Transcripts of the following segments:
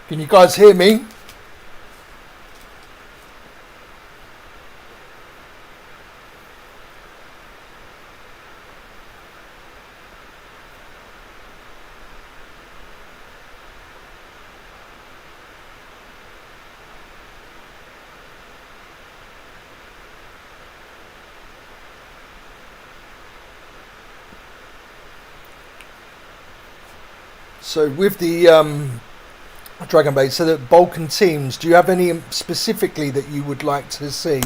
Can you guys hear me? So with the Dragon Bait, so that Balkan teams, do you have any specifically that you would like to see?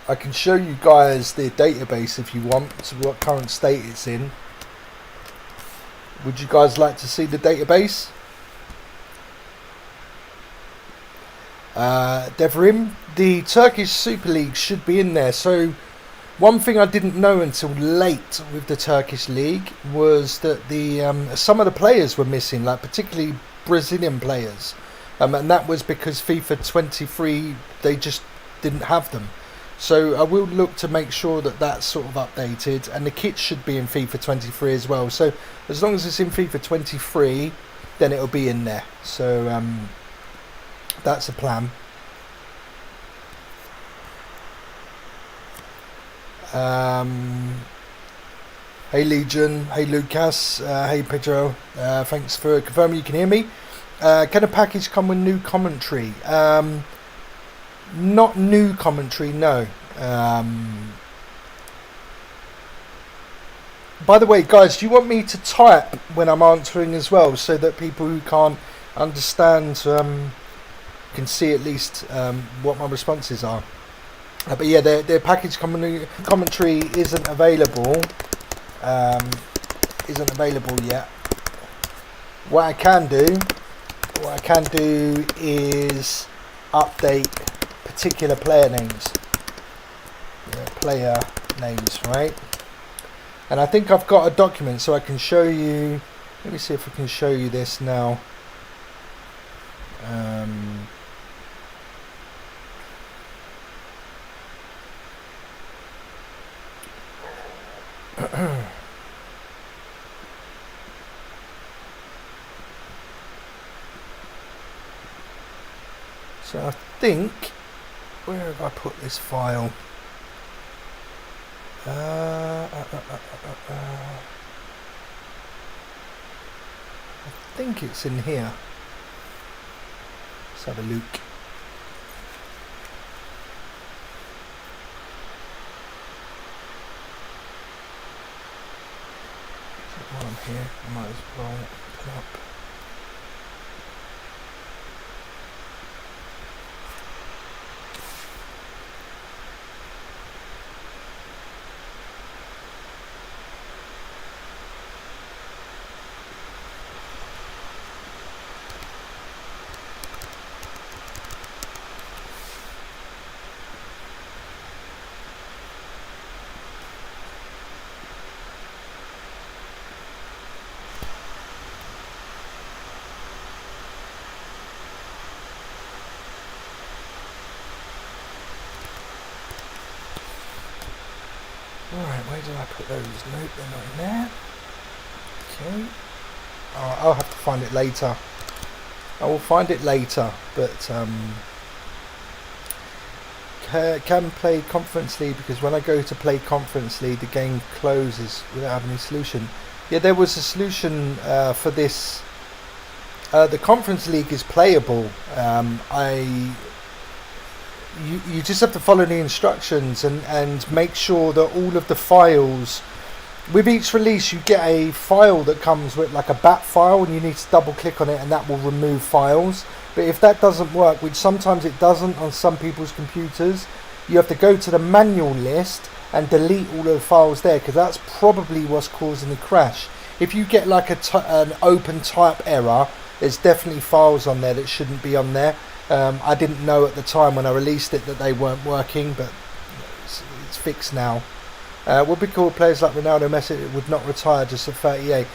I can show you guys the database if you want, to what current state it's in. Would you guys like to see the database? Devrim, the Turkish Super League should be in there. So one thing I didn't know until late with the Turkish League was that the some of the players were missing, like particularly Brazilian players, and that was because FIFA 23 they just didn't have them. So I will look to make sure that that's sort of updated, and the kit should be in FIFA 23 as well. So as long as it's in FIFA 23, then it'll be in there. So that's a plan. Hey Legion, hey Lucas, hey Pedro, thanks for confirming you can hear me. Can a package come with new commentary? Not new commentary, no. By the way, guys, do you want me to type when I'm answering as well, so that people who can't understand can see at least what my responses are? But yeah, their package commentary isn't available. Isn't available yet. What I can do is update particular player names. Right? And I think I've got a document so I can show you. Let me see if I can show you this now. So I think, where have I put this file? I think it's in here. Let's have a look. While I'm here, I might as well put up. Alright, where did I put those? Nope, they're not in there. Okay. Oh, I'll have to find it later. I will find it later, but can play Conference League, because when I go to play Conference League, the game closes without having a solution. Yeah, there was a solution for this. The Conference League is playable. You just have to follow the instructions and make sure that all of the files, with each release you get a file that comes with like a bat file, and you need to double click on it and that will remove files. But if that doesn't work, which sometimes it doesn't on some people's computers, you have to go to the manual list and delete all of the files there, because that's probably what's causing the crash. If you get like an open type error, there's definitely files on there that shouldn't be on there. I didn't know at the time when I released it that they weren't working, but it's fixed now. Would be cool players like Ronaldo, Messi would not retire just at 38.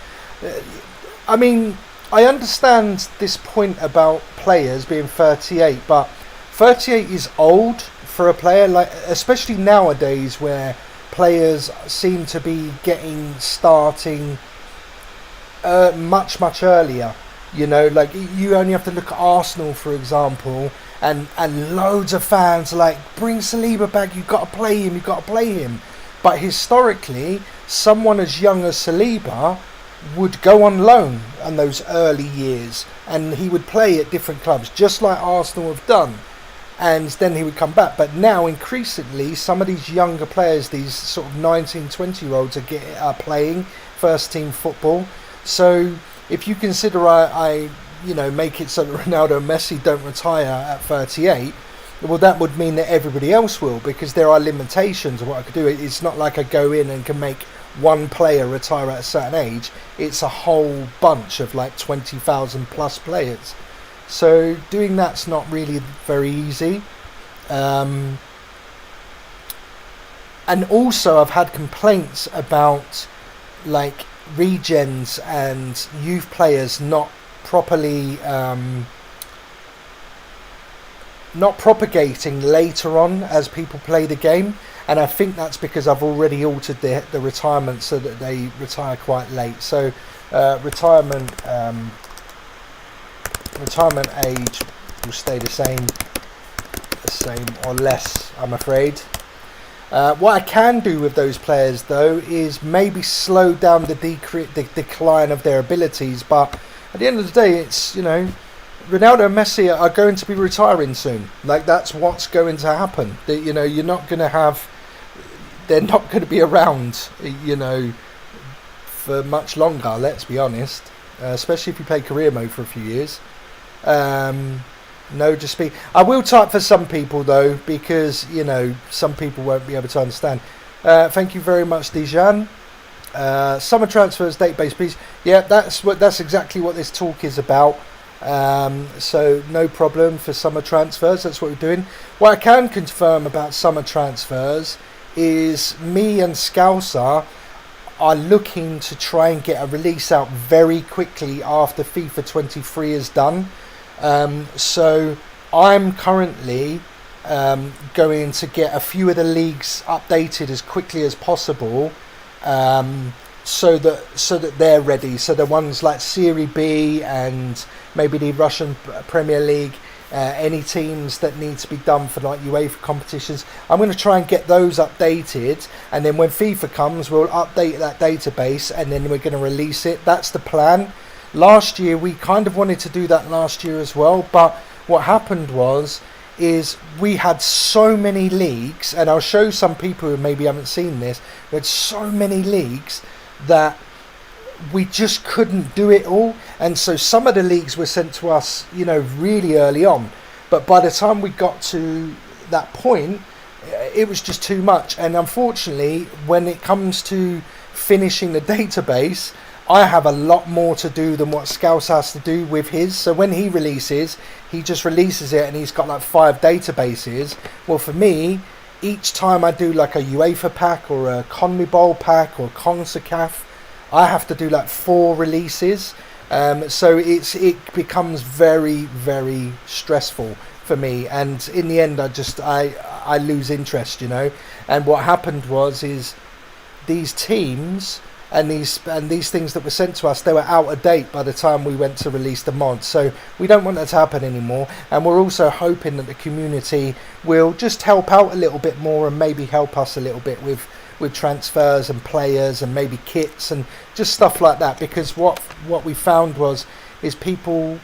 I mean, I understand this point about players being 38, but 38 is old for a player, like especially nowadays where players seem to be starting much earlier. You know, like you only have to look at Arsenal, for example, and loads of fans are like, bring Saliba back, you've got to play him. But historically, someone as young as Saliba would go on loan in those early years, and he would play at different clubs, just like Arsenal have done, and then he would come back. But now, increasingly, some of these younger players, these sort of 19, 20-year-olds are playing first-team football. So if you consider I make it so that Ronaldo and Messi don't retire at 38, well, that would mean that everybody else will, because there are limitations of what I could do. It's not like I go in and can make one player retire at a certain age. It's a whole bunch of like 20,000 plus players. So doing that's not really very easy. And also I've had complaints about like regens and youth players not properly not propagating later on as people play the game, and I think that's because I've already altered the retirement so that they retire quite late. So retirement age will stay the same or less, I'm afraid. What I can do with those players though is maybe slow down the decline of their abilities, but at the end of the day, it's, you know, Ronaldo and Messi are going to be retiring soon. Like, that's what's going to happen. You know, they're not going to be around, you know, for much longer, let's be honest. Especially if you play career mode for a few years. No, just be. I will type for some people though, because, you know, some people won't be able to understand. Thank you very much, Dijan. Summer transfers database, please. Yeah, that's exactly what this talk is about. So no problem for summer transfers. That's what we're doing. What I can confirm about summer transfers is me and Scouser are looking to try and get a release out very quickly after FIFA 23 is done. So I'm currently going to get a few of the leagues updated as quickly as possible, so that they're ready. So the ones like Serie B and maybe the Russian Premier League, any teams that need to be done for like UEFA competitions, I'm going to try and get those updated, and then when FIFA comes, we'll update that database and then we're going to release it. That's the plan. Last year we kind of wanted to do that last year as well, but what happened is we had so many leagues, and I'll show some people who maybe haven't seen this. We had so many leagues that we just couldn't do it all, and so some of the leagues were sent to us, you know, really early on, but by the time we got to that point, it was just too much. And unfortunately, when it comes to finishing the database, I have a lot more to do than what Scouse has to do with his. So when he releases, he just releases it and he's got like 5 databases. Well, for me, each time I do like a UEFA pack or a CONMEBOL pack or CONCACAF, I have to do like 4 releases. So it becomes very, very stressful for me. And in the end, I lose interest, you know. And what happened is these teams and these things that were sent to us, they were out of date by the time we went to release the mod. So we don't want that to happen anymore. And we're also hoping that the community will just help out a little bit more and maybe help us a little bit with transfers and players and maybe kits and just stuff like that. Because what we found is people,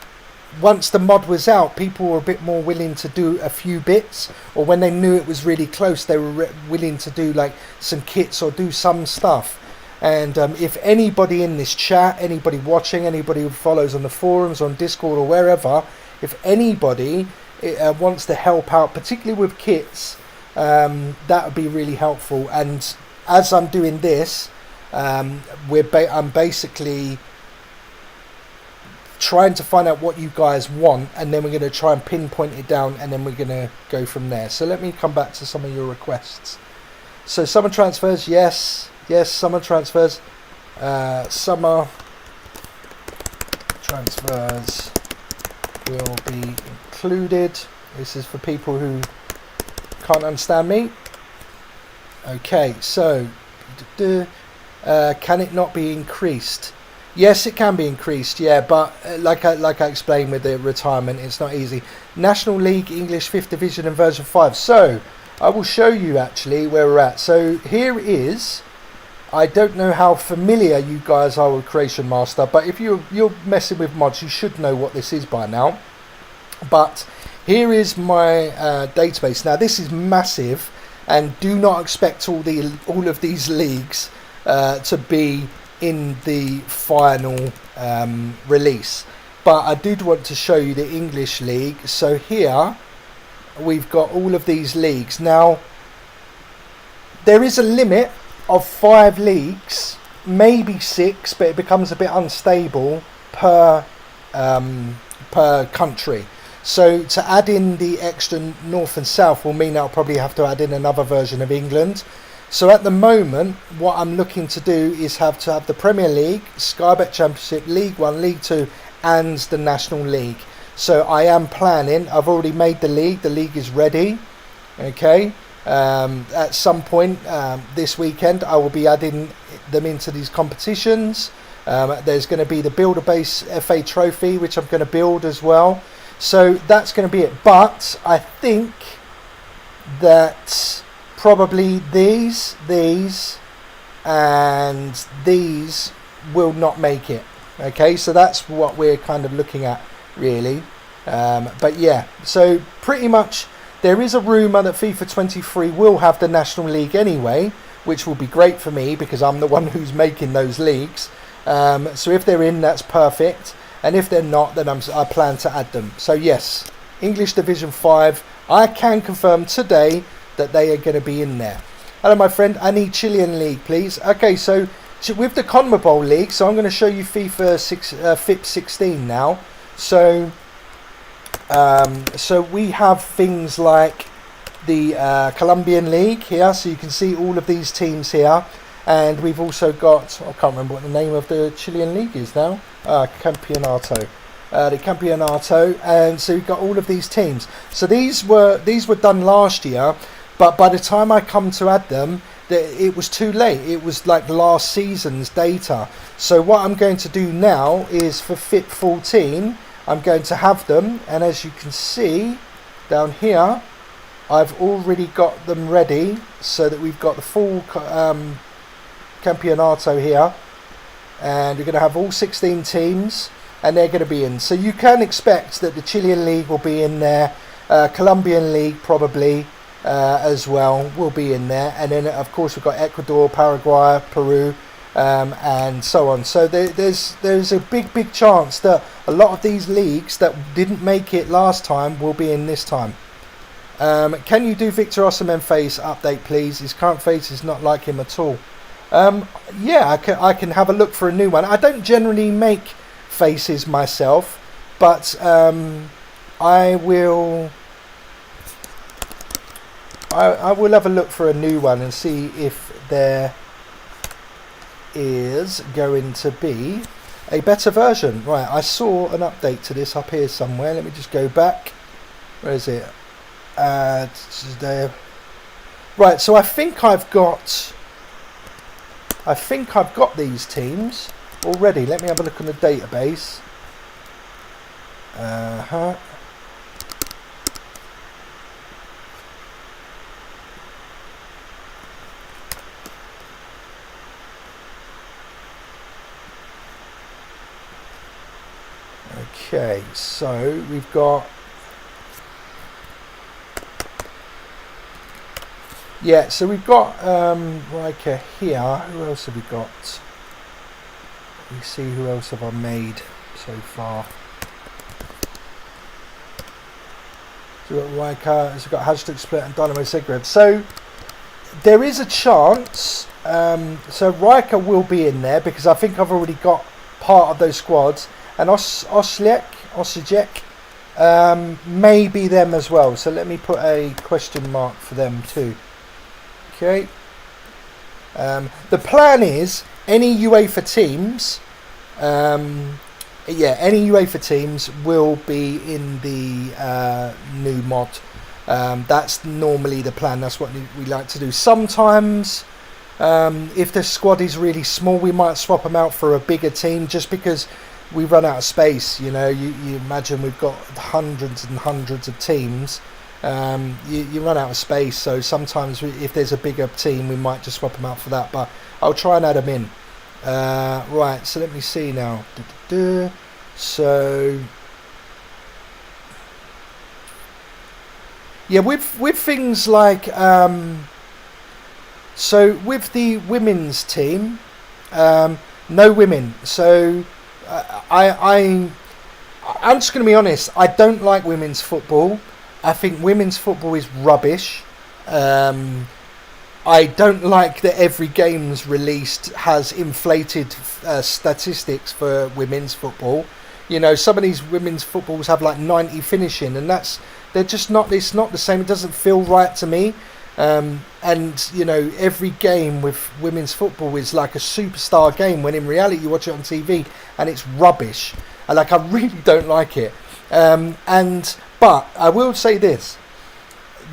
once the mod was out, people were a bit more willing to do a few bits, or when they knew it was really close, they were willing to do like some kits or do some stuff. And if anybody in this chat, anybody watching, anybody who follows on the forums, on Discord or wherever, if anybody wants to help out, particularly with kits, that would be really helpful. And as I'm doing this, I'm basically trying to find out what you guys want, and then we're going to try and pinpoint it down, and then we're going to go from there. So let me come back to some of your requests. So summer transfers, yes, summer transfers. Summer transfers will be included. This is for people who can't understand me. Okay, so can it not be increased? Yes, it can be increased. Yeah, but like I explained with the retirement, it's not easy. National League English 5th Division and version 5. So I will show you actually where we're at. So here is. I don't know how familiar you guys are with Creation Master, but if you're messing with mods, you should know what this is by now. But here is my database. Now this is massive, and do not expect all of these leagues to be in the final release. But I did want to show you the English League. So here we've got all of these leagues. Now there is a limit of 5 leagues, maybe 6, but it becomes a bit unstable per country. So to add in the extra North and South will mean I'll probably have to add in another version of England. So at the moment, what I'm looking to do is have the Premier League, Sky Bet Championship, League 1, League 2 and the National League. So I am planning, I've already made the league is ready. Okay. At some point this weekend I will be adding them into these competitions. There's going to be the Builder Base FA Trophy, which I'm going to build as well. So that's going to be it. But I think that probably these and these will not make it. Okay, so that's what we're kind of looking at really. But yeah, so pretty much there is a rumour that FIFA 23 will have the National League anyway, which will be great for me because I'm the one who's making those leagues. So if they're in, that's perfect. And if they're not, then I plan to add them. So yes, English Division 5, I can confirm today that they are going to be in there. Hello my friend, I need Chilean League please. Okay, so with the CONMEBOL League, so I'm going to show you FIFA FIP14 now. So we have things like the Colombian League here, so you can see all of these teams here, and we've also got, I can't remember what the name of the Chilean League is now, Campeonato, the Campeonato, and so we've got all of these teams. So these were done last year, but by the time I come to add them, it was too late. It was like last season's data. So what I'm going to do now is for FIP14, I'm going to have them, and as you can see down here, I've already got them ready so that we've got the full Campeonato here, and we're going to have all 16 teams, and they're going to be in. So you can expect that the Chilean League will be in there, Colombian League probably as well will be in there, and then of course we've got Ecuador, Paraguay, Peru, and so on. So there's a big chance that a lot of these leagues that didn't make it last time will be in this time. Can you do Victor Osimhen face update please? His current face is not like him at all. Yeah, I can have a look for a new one. I don't generally make faces myself, but I will have a look for a new one and see if there is going to be a better version. Right, I saw an update to this up here somewhere. Let me just go back. Where is it? There. Right, so I think I've got these teams already. Let me have a look on the database. Okay, so we've got, yeah, so we've got Riker here. Who else have we got? Let me see, who else have I made so far? So we've got Riker, so we've got Hashtag Split and Dynamo Zagreb. So there is a chance, so Riker will be in there because I think I've already got part of those squads. And Osijek may be them as well. So let me put a question mark for them too. Okay. The plan is any UEFA teams, any UEFA teams will be in the new mod. That's normally the plan. That's what we like to do. Sometimes, if the squad is really small, we might swap them out for a bigger team, just because we run out of space. You imagine we've got hundreds and hundreds of teams. You run out of space, so sometimes if there's a bigger team, we might just swap them out for that, but I'll try and add them in. Right, so let me see now. So yeah, with things like so with the women's team, no women. So I'm just going to be honest, I don't like women's football. I think women's football is rubbish. I don't like that every game's released has inflated statistics for women's football. Some of these women's footballs have like 90 finishing, and they're just not. It's not the same. It doesn't feel right to me. And every game with women's football is like a superstar game, when in reality you watch it on TV and it's rubbish. And I really don't like it. But I will say this.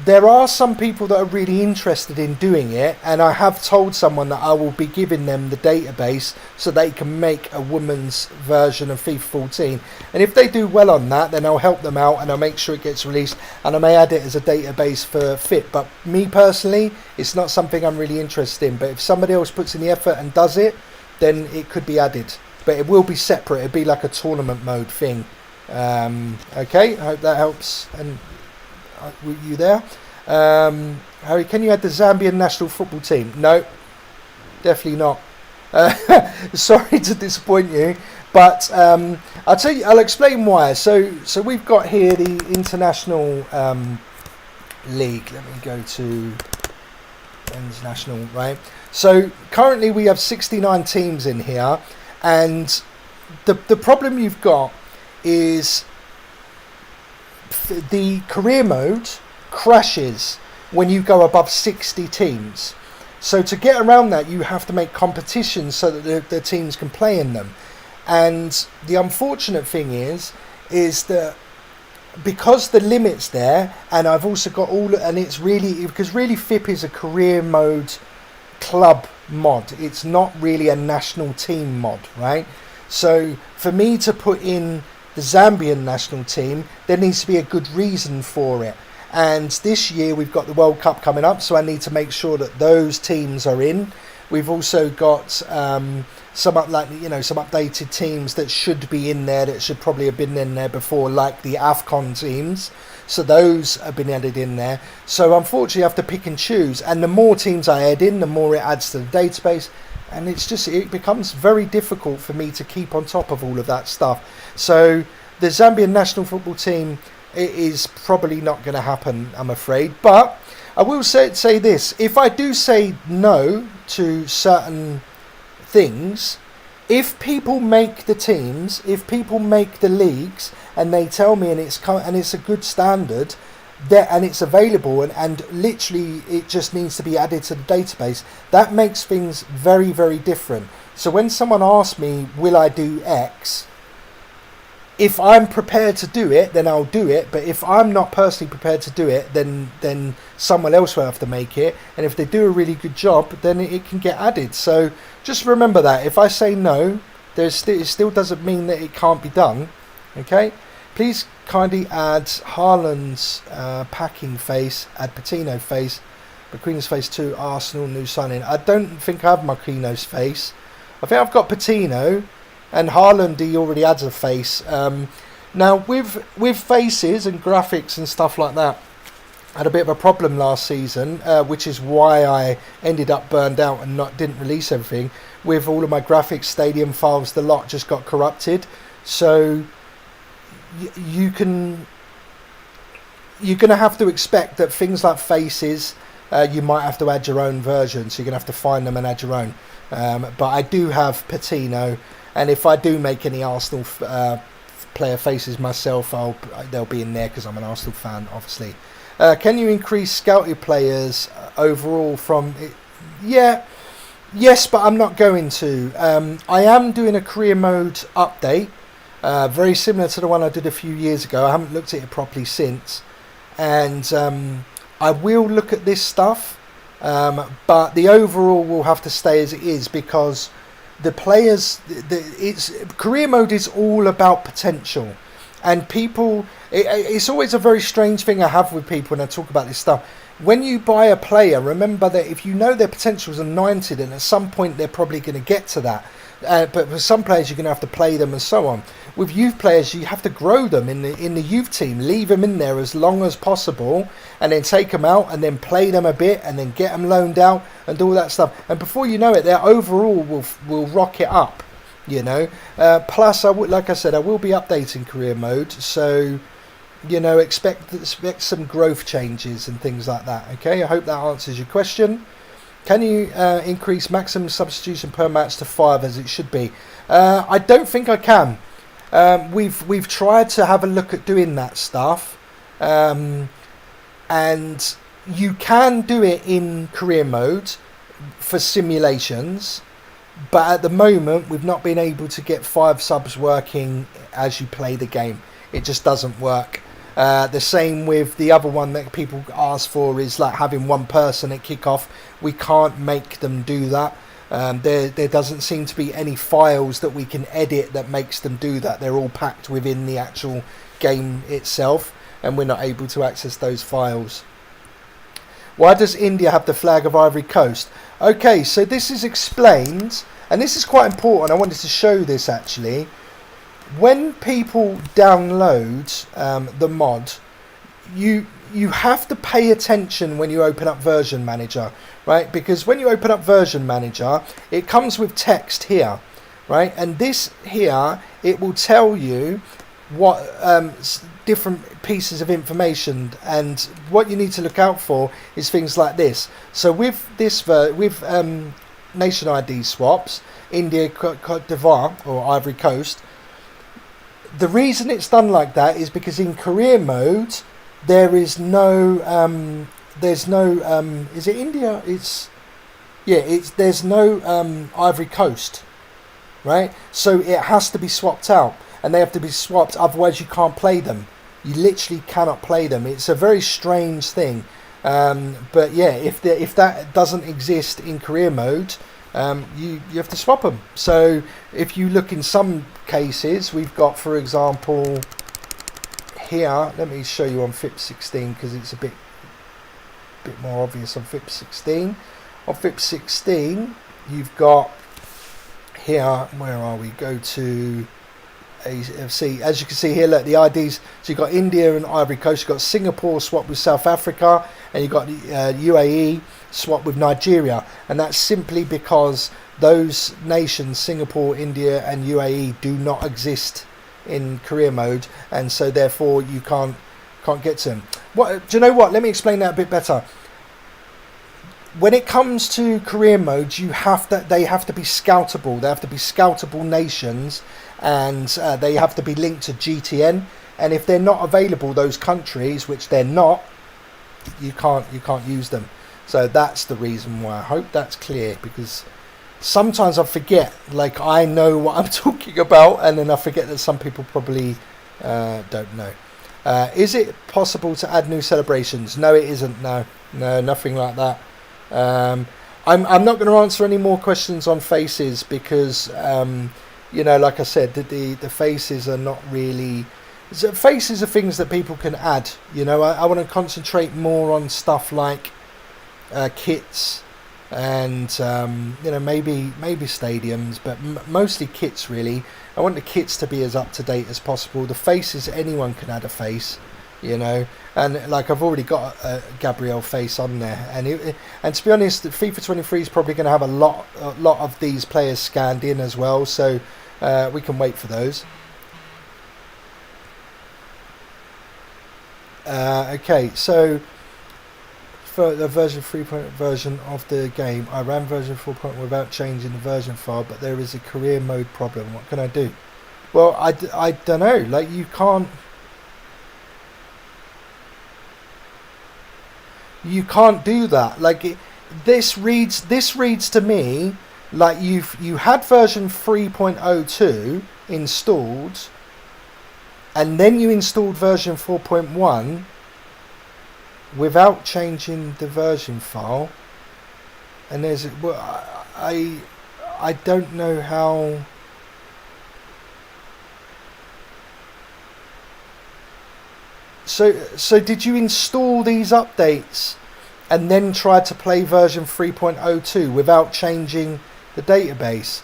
There are some people that are really interested in doing it, and I have told someone that I will be giving them the database so they can make a woman's version of FIFA14. And if they do well on that, then I'll help them out and I'll make sure it gets released, and I may add it as a database for FIP. But me personally, it's not something I'm really interested in. But if somebody else puts in the effort and does it, then it could be added. But it will be separate. It'll be like a tournament mode thing. Okay, I hope that helps. And were you there? Harry, can you add the Zambian national football team? No, definitely not. Sorry to disappoint you, but I'll explain why. So we've got here the international league. Let me go to international, right? So currently we have 69 teams in here, and the problem you've got is the career mode crashes when you go above 60 teams. So to get around that, you have to make competitions so that the teams can play in them. And the unfortunate thing is that because the limit's there, and I've also got and it's really, because really FIP is a career mode club mod. It's not really a national team mod, right? So for me to put in the Zambian national team, there needs to be a good reason for it. And this year we've got the World Cup coming up, so I need to make sure that those teams are in. We've also got some updated teams that should be in there, that should probably have been in there before, like the AFCON teams. So those have been added in there. So unfortunately I have to pick and choose, and the more teams I add in, the more it adds to the database, and it becomes very difficult for me to keep on top of all of that stuff. So the Zambian national football team, it is probably not going to happen, I'm afraid. But I will say this: if I do say no to certain things, if people make the teams, if people make the leagues, and they tell me, and it's a good standard, and it's available, and literally it just needs to be added to the database, that makes things very, very different. So when someone asks me, will I do X? If I'm prepared to do it, then I'll do it. But if I'm not personally prepared to do it, then someone else will have to make it. And if they do a really good job, then it can get added. So just remember that. If I say no, it still doesn't mean that it can't be done. Okay? Please kindly add Haaland's packing face, add Patino face, Marquinhos face 2, Arsenal, new signing. I don't think I have Marquinhos face. I think I've got Patino. And Haaland, he already adds a face. Now, with faces and graphics and stuff like that, I had a bit of a problem last season, which is why I ended up burned out and didn't release everything. With all of my graphics, stadium files, the lot just got corrupted. So you're going to have to expect that things like faces, you might have to add your own version. So you're going to have to find them and add your own. But I do have Patino. And if I do make any Arsenal player faces myself, they'll be in there because I'm an Arsenal fan, obviously. Can you increase scouted players overall from... Yes, but I'm not going to. I am doing a career mode update, very similar to the one I did a few years ago. I haven't looked at it properly since. and I will look at this stuff, but the overall will have to stay as it is, because the players, career mode is all about potential, and people, it's always a very strange thing I have with people when I talk about this stuff. When you buy a player, remember that if you know their potentials are 90, then at some point they're probably going to get to that. But for some players, you're going to have to play them and so on. With youth players, you have to grow them in the youth team, leave them in there as long as possible, and then take them out and then play them a bit and then get them loaned out and do all that stuff. And before you know it, their overall will rocket up, you know. Plus, like I said, I will be updating career mode, so you know, expect some growth changes and things like that. Okay, I hope that answers your question. Can you increase maximum substitution per match to 5 as it should be? I don't think I can. We've tried to have a look at doing that stuff, and you can do it in career mode for simulations, but at the moment we've not been able to get 5 subs working as you play the game. It just doesn't work. The same with the other one that people ask for, is like having one person at kickoff. We can't make them do that. There doesn't seem to be any files that we can edit that makes them do that. They're all packed within the actual game itself, and we're not able to access those files. Why does India have the flag of Ivory Coast? Okay, so this is explained, and this is quite important. I wanted to show this actually. When people download the mod, you have to pay attention when you open up Version Manager, right? Because when you open up Version Manager, it comes with text here, right? And this here, it will tell you what different pieces of information, and what you need to look out for is things like this. So with this, nation ID swaps, India, Cote d'Ivoire or Ivory Coast, the reason it's done like that is because in career mode there is no is it India? There's no Ivory Coast, right? So it has to be swapped out, and they have to be swapped, otherwise you can't play them. You literally cannot play them. It's a very strange thing, but yeah, if that doesn't exist in career mode, you have to swap them. So if you look in some cases, we've got, for example, here, let me show you on FIP14 because it's a bit more obvious on FIP14. On FIP14, you've got here, where are we? Go to AFC. As you can see here, look, the IDs. So you've got India and Ivory Coast. You've got Singapore swapped with South Africa, and you've got UAE swapped with Nigeria. And that's simply because those nations, Singapore, India and UAE, do not exist in career mode, and so therefore you can't get to them. What, do you know what? Let me explain that a bit better. When it comes to career modes, they have to be scoutable. They have to be scoutable nations, and they have to be linked to GTN. And if they're not available, those countries, which they're not, you can't use them. So that's the reason why. I hope that's clear, because sometimes I forget. Like, I know what I'm talking about, and then I forget that some people probably don't know. Is it possible to add new celebrations? No, it isn't. No, nothing like that. I'm not going to answer any more questions on faces, because you know, like I said, the faces are not really. Faces are things that people can add. You know, I want to concentrate more on stuff like kits and you know, maybe stadiums, but mostly kits really. I want the kits to be as up to date as possible. The faces, anyone can add a face, you know, and like I've already got a Gabriel face on there, and to be honest, FIFA 23 is probably going to have a lot of these players scanned in as well, so we can wait for those. Okay, so for the version 3 version of the game, I ran version 4 without changing the version file, but there is a career mode problem. What can I do? Well, I don't know. Like, you can't do that. Like, this reads to me like you had version 3.02 installed, and then you installed version 4.1, without changing the version file. And there's, well, I don't know how. So did you install these updates and then try to play version 3.02 without changing the database?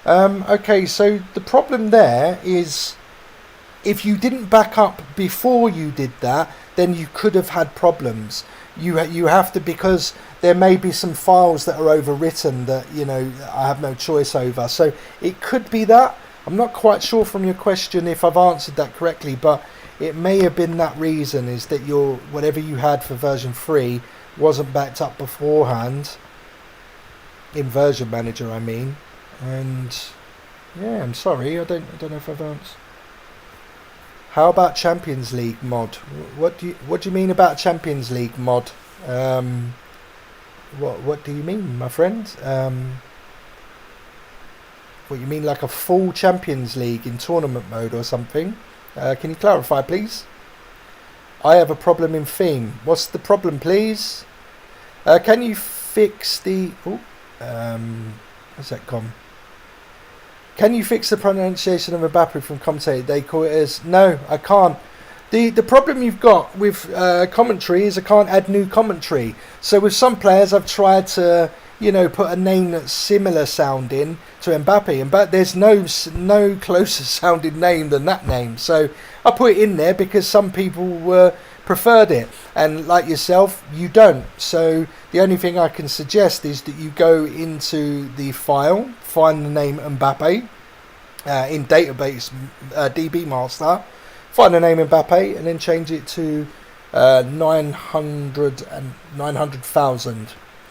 Okay, so the problem there is, if you didn't back up before you did that, then you could have had problems. You have to, because there may be some files that are overwritten that, you know, I have no choice over. So it could be that. I'm not quite sure from your question if I've answered that correctly, but it may have been that reason, is that your whatever you had for version 3 wasn't backed up beforehand in version manager, I mean. And yeah, I'm sorry, I don't know if I've answered. How about Champions League mod? What do you mean about Champions League mod? What do you mean, my friend? What you mean, like a full Champions League in tournament mode or something? Can you clarify, please? I have a problem in theme. What's the problem, please? Can you fix the... where's that gone? Can you fix the pronunciation of Mbappe from commentator? They call it as... No, I can't. The problem you've got with commentary is I can't add new commentary. So with some players, I've tried to, you know, put a name that's similar sounding to Mbappe, but there's no closer sounding name than that name. So I put it in there because some people preferred it, and like yourself, you don't. So the only thing I can suggest is that you go into the file, find the name Mbappe in database DB master, find the name Mbappe, and then change it to 900,000,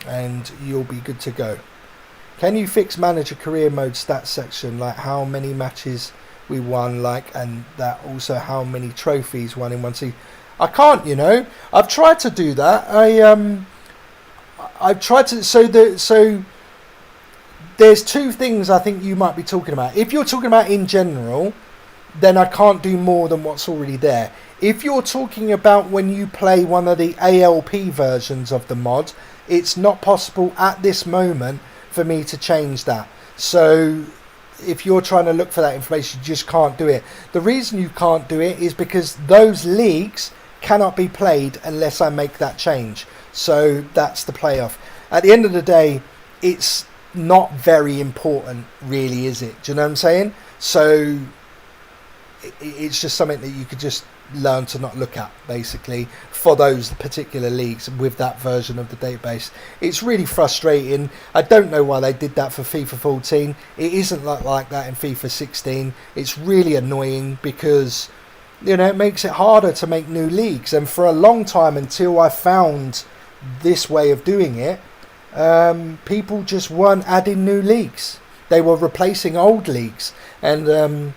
and you'll be good to go. Can you fix manager career mode stats section, like how many matches we won, like, and that also how many trophies won in one season? I can't, you know. I've tried to do that. I've tried to. So there's two things I think you might be talking about. If you're talking about in general, then I can't do more than what's already there. If you're talking about when you play one of the ALP versions of the mod, it's not possible at this moment for me to change that. So if you're trying to look for that information, you just can't do it. The reason you can't do it is because those leagues cannot be played unless I make that change. So that's the playoff. At the end of the day, it's not very important, really, is it? Do you know what I'm saying? So it's just something that you could just learn to not look at, basically, for those particular leagues with that version of the database. It's really frustrating. I don't know why they did that for FIFA 14. It isn't like that in FIFA 16. It's really annoying because, you know, it makes it harder to make new leagues. And for a long time, until I found this way of doing it, people just weren't adding new leagues. They were replacing old leagues. And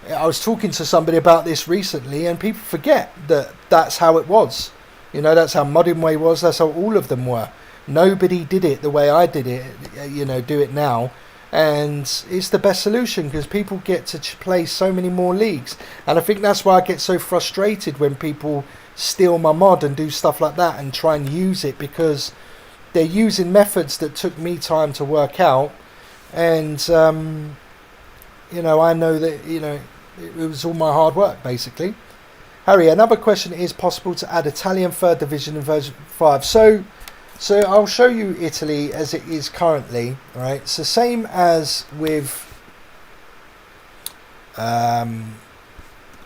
I was talking to somebody about this recently, and people forget that that's how it was. You know, that's how Modern Way was. That's how all of them were. Nobody did it the way I did it, you know, do it now. And it's the best solution because people get to play so many more leagues. And I think that's why I get so frustrated when people steal my mod and do stuff like that and try and use it, because they're using methods that took me time to work out. And, you know, I know that, you know, it was all my hard work, basically. Harry, another question: is possible to add Italian third division in version 5? So I'll show you Italy as it is currently. All right. So same as with. I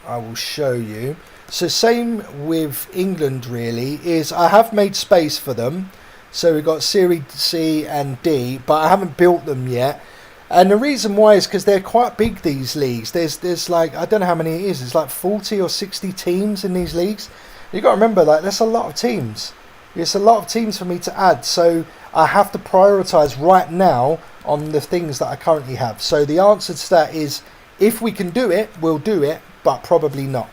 will show you. So same with England. Really, is I have made space for them. So we've got Serie C and D, but I haven't built them yet. And the reason why is because they're quite big, these leagues. There's like, I don't know how many it is. It's like 40 or 60 teams in these leagues. You've got to remember, like, that's a lot of teams. It's a lot of teams for me to add. So I have to prioritise right now on the things that I currently have. So the answer to that is, if we can do it, we'll do it, but probably not.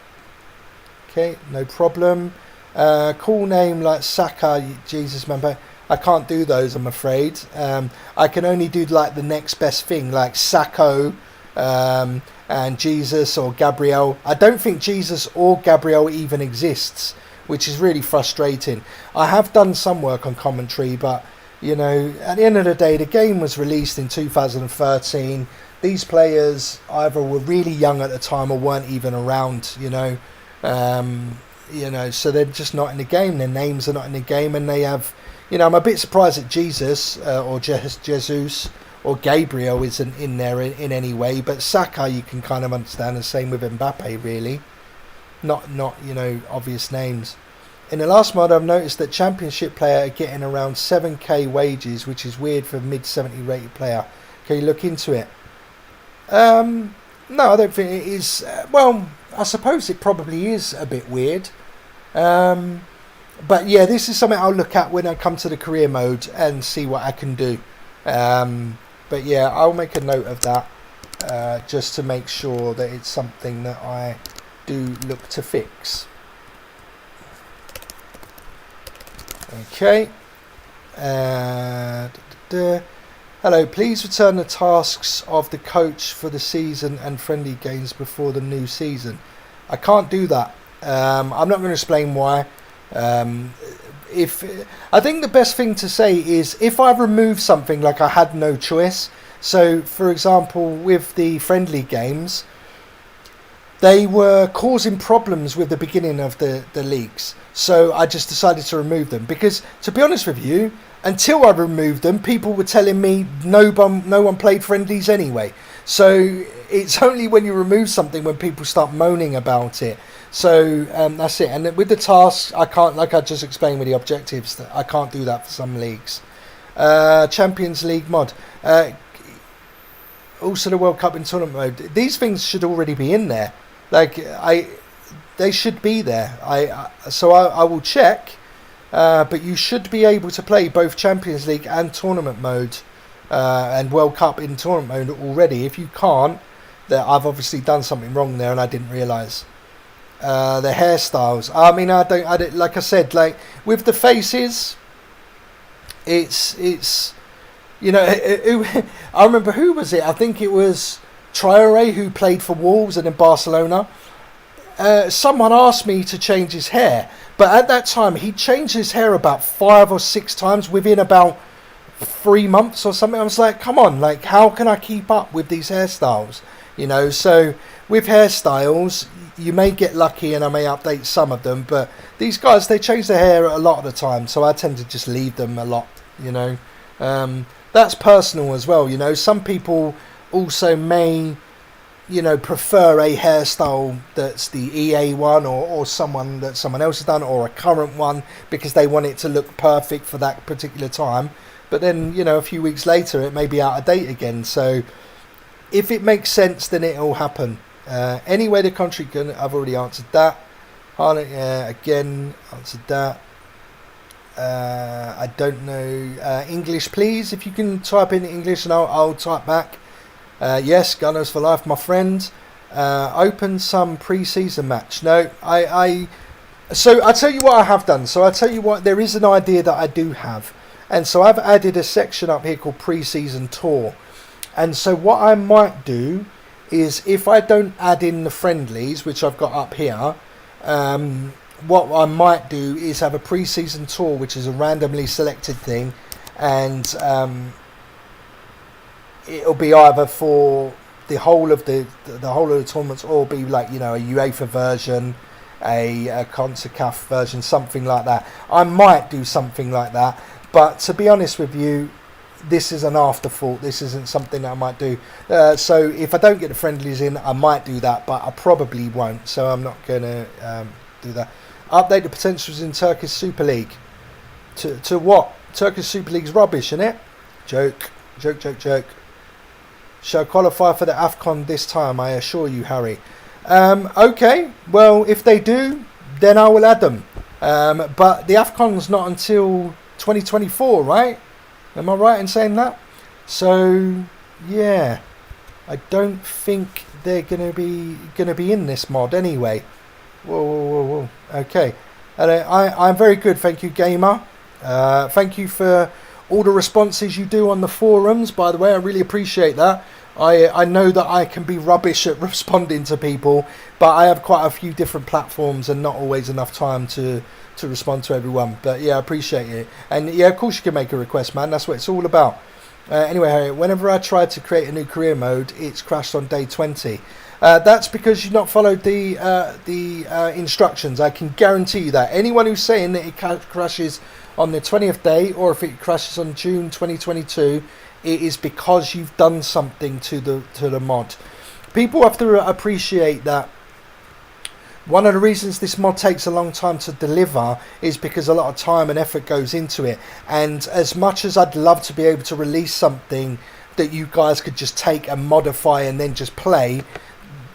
Okay, no problem. Cool name like Saka, Jesus, man. I can't do those, I'm afraid. I can only do like the next best thing, like Sacco and Jesus or Gabriel. I don't think Jesus or Gabriel even exists which is really frustrating. I have done some work on commentary, but you know, at the end of the day, the game was released in 2013. These players either were really young at the time or weren't even around, you know, so they're just not in the game. Their names are not in the game, and they have, you know, I'm a bit surprised that Jesus or Jesus or Gabriel isn't in there in any way. But Saka, you can kind of understand. The same with Mbappe, really. Not you know, obvious names. In the last mod, I've noticed that Championship player are getting around 7k wages, which is weird for a mid-70 rated player. Can you look into it? No, I don't think it is. Well, I suppose it probably is a bit weird. But yeah, this is something I'll look at when I come to the career mode and see what I can do. But yeah, I'll make a note of that just to make sure that it's something that I do look to fix. Okay. Hello, please return the tasks of the coach for the season and friendly games before the new season. I can't do that. I'm not going to explain why. If I think the best thing to say is if I remove something like I had no choice. So, for example, with the friendly games, they were causing problems with the beginning of the leagues. So I just decided to remove them because, to be honest with you, until I removed them, people were telling me no one played friendlies anyway. So it's only when you remove something when people start moaning about it. So that's it. And with the tasks, I can't, like I just explained with the objectives, that I can't do that for some leagues. Champions League mod. Also the World Cup in tournament mode. These things should already be in there. They should be there. So I will check. But you should be able to play both Champions League and tournament mode and World Cup in tournament mode already. If you can't, then I've obviously done something wrong there and I didn't realise. The hairstyles. I mean, I don't. Like I said, like with the faces, it's. You know, I remember who was it? I think it was Traore who played for Wolves and in Barcelona. Someone asked me to change his hair, but at that time he changed his hair about 5 or 6 times within about 3 months or something. I was like, come on, like how can I keep up with these hairstyles? You know, so with hairstyles, you may get lucky and I may update some of them, but these guys, they change their hair a lot of the time, so I tend to just leave them a lot, you know. That's personal as well, you know. Some people also may, you know, prefer a hairstyle that's the EA one or someone that someone else has done or a current one because they want it to look perfect for that particular time. But then, you know, a few weeks later it may be out of date again. So if it makes sense, then it'll happen. Anyway, the country can, I've already answered that. Again, answered that. I don't know English, please. If you can type in English and I'll type back. Yes, Gunners for life, my friend. Open some pre-season match. No, so I'll tell you what I have done. So I'll tell you what, there is an idea that I do have. And so I've added a section up here called pre-season tour. And so what I might do is if I don't add in the friendlies, which I've got up here, what I might do is have a pre-season tour, which is a randomly selected thing, and it'll be either for the whole of the whole of the tournaments, or be like, you know, a UEFA version, a CONCACAF version, something like that. I might do something like that, but to be honest with you, this is an afterthought. This isn't something that I might do. So if I don't get the friendlies in, I might do that, but I probably won't. So I'm not going to do that. Update the potentials in Turkish Super League. To what? Turkish Super League's rubbish, isn't it? Joke. Shall qualify for the AFCON this time, I assure you, Harry. Okay, well, if they do, then I will add them. But the AFCON's not until 2024, right? Am I right in saying that? So, yeah, I don't think they're gonna be in this mod anyway. Whoa. Okay. I'm very good, thank you, Gamer. Thank you for all the responses you do on the forums. By the way, I really appreciate that. I know that I can be rubbish at responding to people, but I have quite a few different platforms and not always enough time to respond to everyone. But yeah, I appreciate it. And yeah, of course you can make a request, man. That's what it's all about. Anyway, Harry, whenever I try to create a new career mode, it's crashed on day 20. That's because you've not followed the instructions. I can guarantee you that. Anyone who's saying that it crashes on the 20th day, or if it crashes on June 2022, it is because you've done something to the mod. People have to appreciate that. One of the reasons this mod takes a long time to deliver is because a lot of time and effort goes into it. And as much as I'd love to be able to release something that you guys could just take and modify and then just play,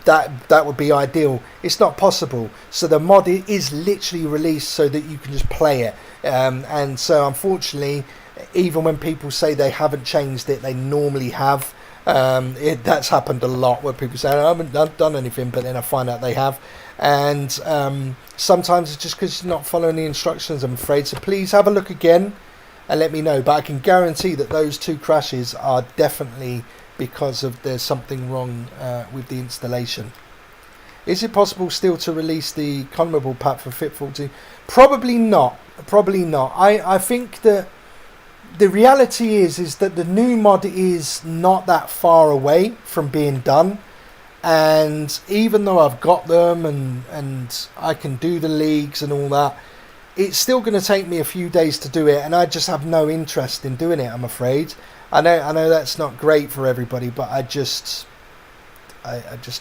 that would be ideal. It's not possible. So the mod is literally released so that you can just play it. And so unfortunately, even when people say they haven't changed it, they normally have. That's happened a lot where people say, I haven't done anything, but then I find out they have. And sometimes it's just because you're not following the instructions, I'm afraid. So please have a look again and let me know. But I can guarantee that those 2 crashes are definitely because of there's something wrong with the installation. Is it possible still to release the consumable pack for FIP14? Probably not. Probably not. I think that the reality is that the new mod is not that far away from being done. And even though I've got them and I can do the leagues and all that, it's still going to take me a few days to do it, and I just have no interest in doing it, I'm afraid. I know that's not great for everybody, but I just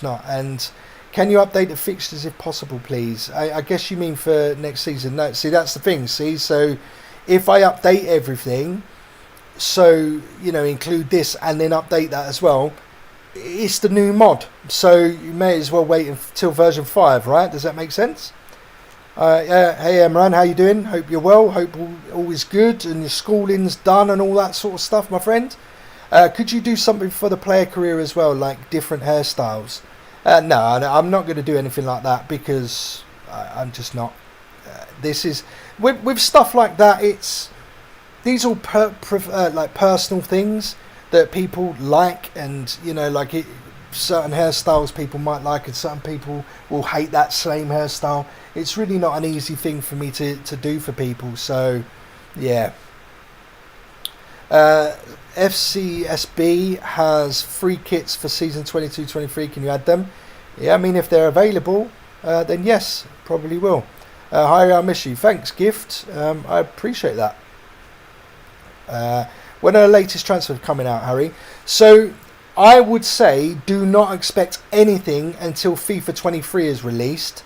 not. And can you update the fixtures if possible, please? I guess you mean for next season. No, see, that's the thing. See, so if I update everything, so include this and then update that as well, it's the new mod, so you may as well wait until version 5, right? Does that make sense? Hey Emran, how you doing? Hope you're well. Hope all is good and your schooling's done and all that sort of stuff, my friend. Could you do something for the player career as well, like different hairstyles? No, I'm not going to do anything like that because I'm just not. This is with stuff like that. These are all like personal things that people like, and certain hairstyles people might like and certain people will hate that same hairstyle. It's really not an easy thing for me to do for people. So yeah, FCSB has free kits for season 22-23. Can you add them? Yeah, I mean, if they're available, then yes, probably will. Hi, I miss you. Thanks, Gift. I appreciate that. When are the latest transfers coming out, Harry? So I would say do not expect anything until FIFA 23 is released.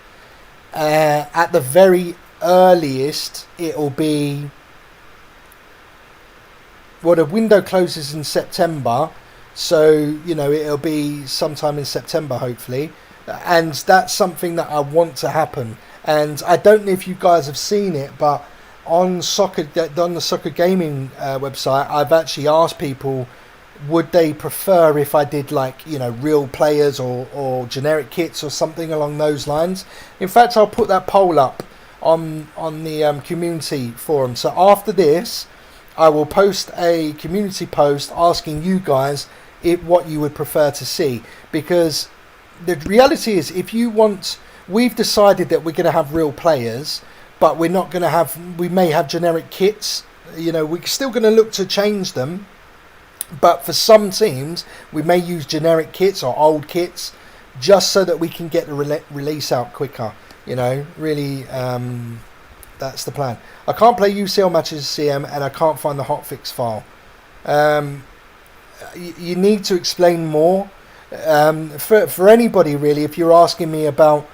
At the very earliest, it'll be... Well, the window closes in September, so, it'll be sometime in September, hopefully. And that's something that I want to happen. And I don't know if you guys have seen it, but on the Soccer Gaming website, I've actually asked people, would they prefer if I did real players or generic kits or something along those lines. In fact, I'll put that poll up on the community forum. So after this, I will post a community post asking you guys what you would prefer to see, because the reality is, if you want, we've decided that we're going to have real players, but we're not going to have, we may have generic kits. We're still going to look to change them, but for some teams we may use generic kits or old kits just so that we can get the release out quicker. Really, that's the plan. I can't play UCL matches CM and I can't find the hotfix file. You need to explain more. For anybody really, if you're asking me about,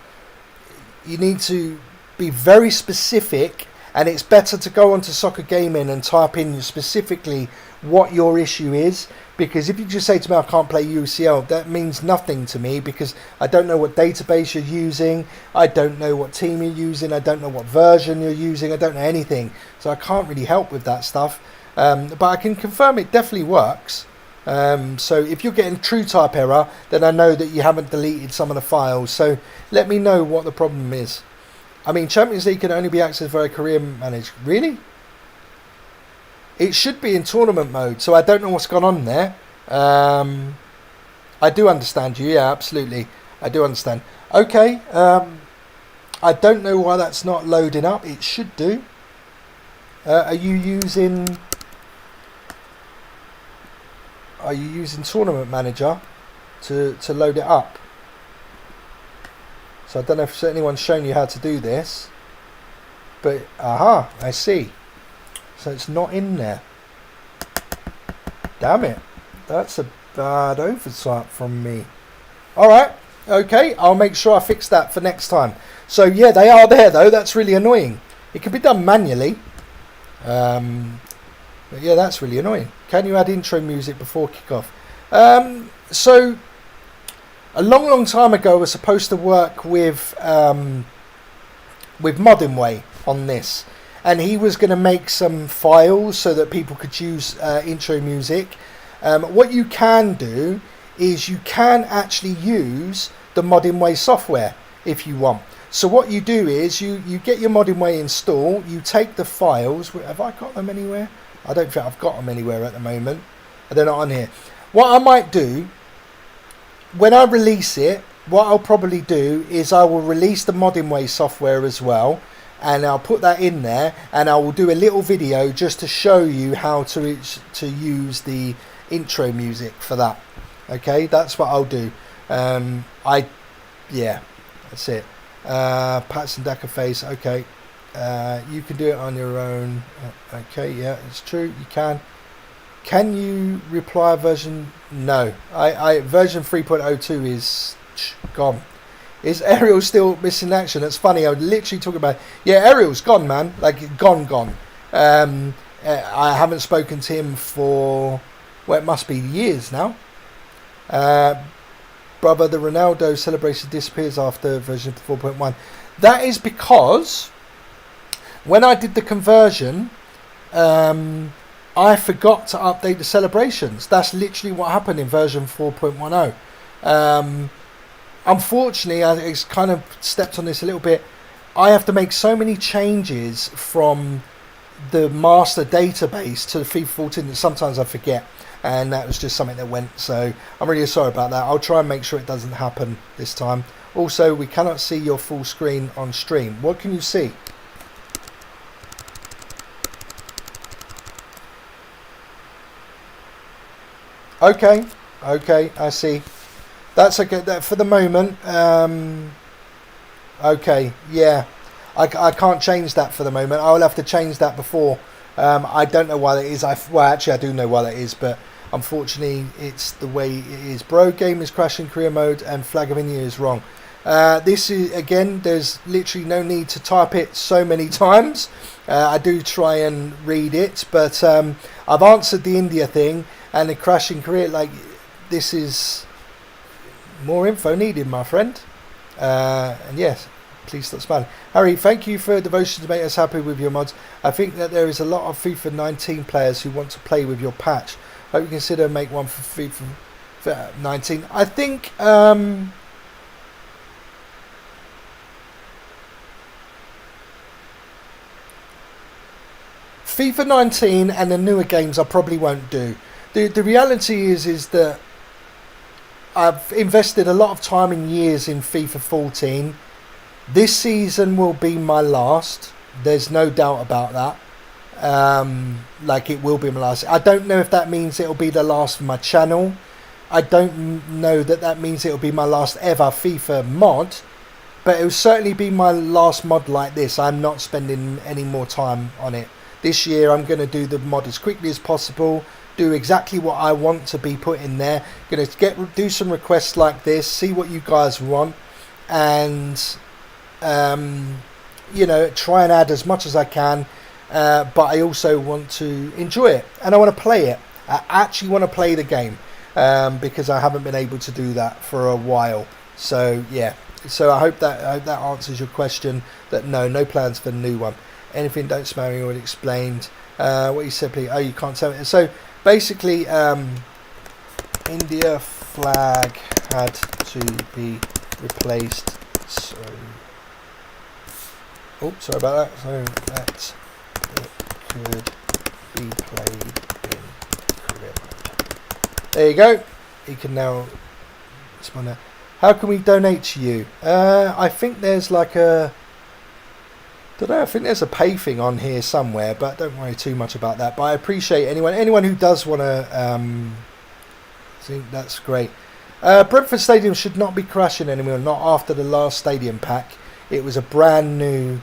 you need to be very specific, and it's better to go onto Soccer Gaming and type in specifically what your issue is, because if you just say to me I can't play UCL, that means nothing to me, because I don't know what database you're using, I don't know what team you're using, I don't know what version you're using, I don't know anything, so I can't really help with that stuff. But I can confirm it definitely works. So if you're getting true type error, then I know that you haven't deleted some of the files, so let me know what the problem is. I mean, Champions League can only be accessed via career manager. Really? It should be in tournament mode, so I don't know what's gone on there. I do understand you, yeah, absolutely. I do understand. Okay, I don't know why that's not loading up. It should do. Are you using Tournament Manager to load it up? So I don't know if anyone's shown you how to do this, but aha, I see. So it's not in there. Damn it, that's a bad oversight from me. All right, okay, I'll make sure I fix that for next time. So yeah, they are there though. That's really annoying. It can be done manually. But yeah, that's really annoying. Can you add intro music before kickoff? So a long time ago, I was supposed to work with Modinway on this, and he was going to make some files so that people could use intro music. What you can do is you can actually use the Modinway software if you want. So what you do is you get your Modinway install, you take the files. Have I got them anywhere? I don't think I've got them anywhere at the moment. They're not on here. What I might do, when I release it, what I'll probably do is I will release the Modinway software as well, and I'll put that in there, and I will do a little video just to show you how to use the intro music for that. Okay, that's what I'll do. Yeah, that's it. Patson Daka face. Okay, you can do it on your own. Okay, yeah, it's true. You can. Can you reply version? No, I version 3.02 is gone. Is Ariel still missing action? That's funny. I would literally talk about. Yeah, Ariel's gone, man. Like gone. I haven't spoken to him for, well, it must be years now. Brother, the Ronaldo celebration disappears after version 4.1. That is because when I did the conversion, I forgot to update the celebrations. That's literally what happened in version 4.10. Unfortunately, it's kind of stepped on this a little bit. I have to make so many changes from the master database to the FIFA 14 that sometimes I forget. And that was just something that went, so I'm really sorry about that. I'll try and make sure it doesn't happen this time. Also, we cannot see your full screen on stream. What can you see? Okay, I see. That's okay. That for the moment. Okay, yeah. I can't change that for the moment. I'll have to change that before. I don't know why that is. Well, actually, I do know why that is, but unfortunately, it's the way it is. Bro, game is crashing career mode, and flag of India is wrong. This is, again, there's literally no need to type it so many times. I do try and read it, but I've answered the India thing and the crashing career. Like, this is more info needed, my friend. And yes. Please stop smiling. Harry, thank you for devotion to make us happy with your mods. I think that there is a lot of FIFA 19 players who want to play with your patch. Hope you consider make one for FIFA 19. I think FIFA 19 and the newer games I probably won't do. The reality is that I've invested a lot of time and years in FIFA 14. This season will be my last. There's no doubt about that. Like, it will be my last. I don't know if that means it'll be the last for my channel. I don't know that means it'll be my last ever FIFA mod. But it will certainly be my last mod like this. I'm not spending any more time on it. This year I'm going to do the mod as quickly as possible. Do exactly what I want to be put in there. Going to do some requests like this. See what you guys want. And you know, try and add as much as I can, but I also want to enjoy it and I want to play it. I actually want to play the game because I haven't been able to do that for a while. So yeah, so I hope that answers your question. That no plans for the new one. Anything don't smell me already explained. What you said, please. Oh, you can't tell me. So basically, India flag had to be replaced. So. Oh, sorry about that. So that it could be played in career mode. There you go. You can now respond now. How can we donate to you? I think there's like a... I think there's a pay thing on here somewhere, but don't worry too much about that. But I appreciate anyone who does want to... think that's great. Brentford Stadium should not be crashing anymore, not after the last stadium pack. It was a brand new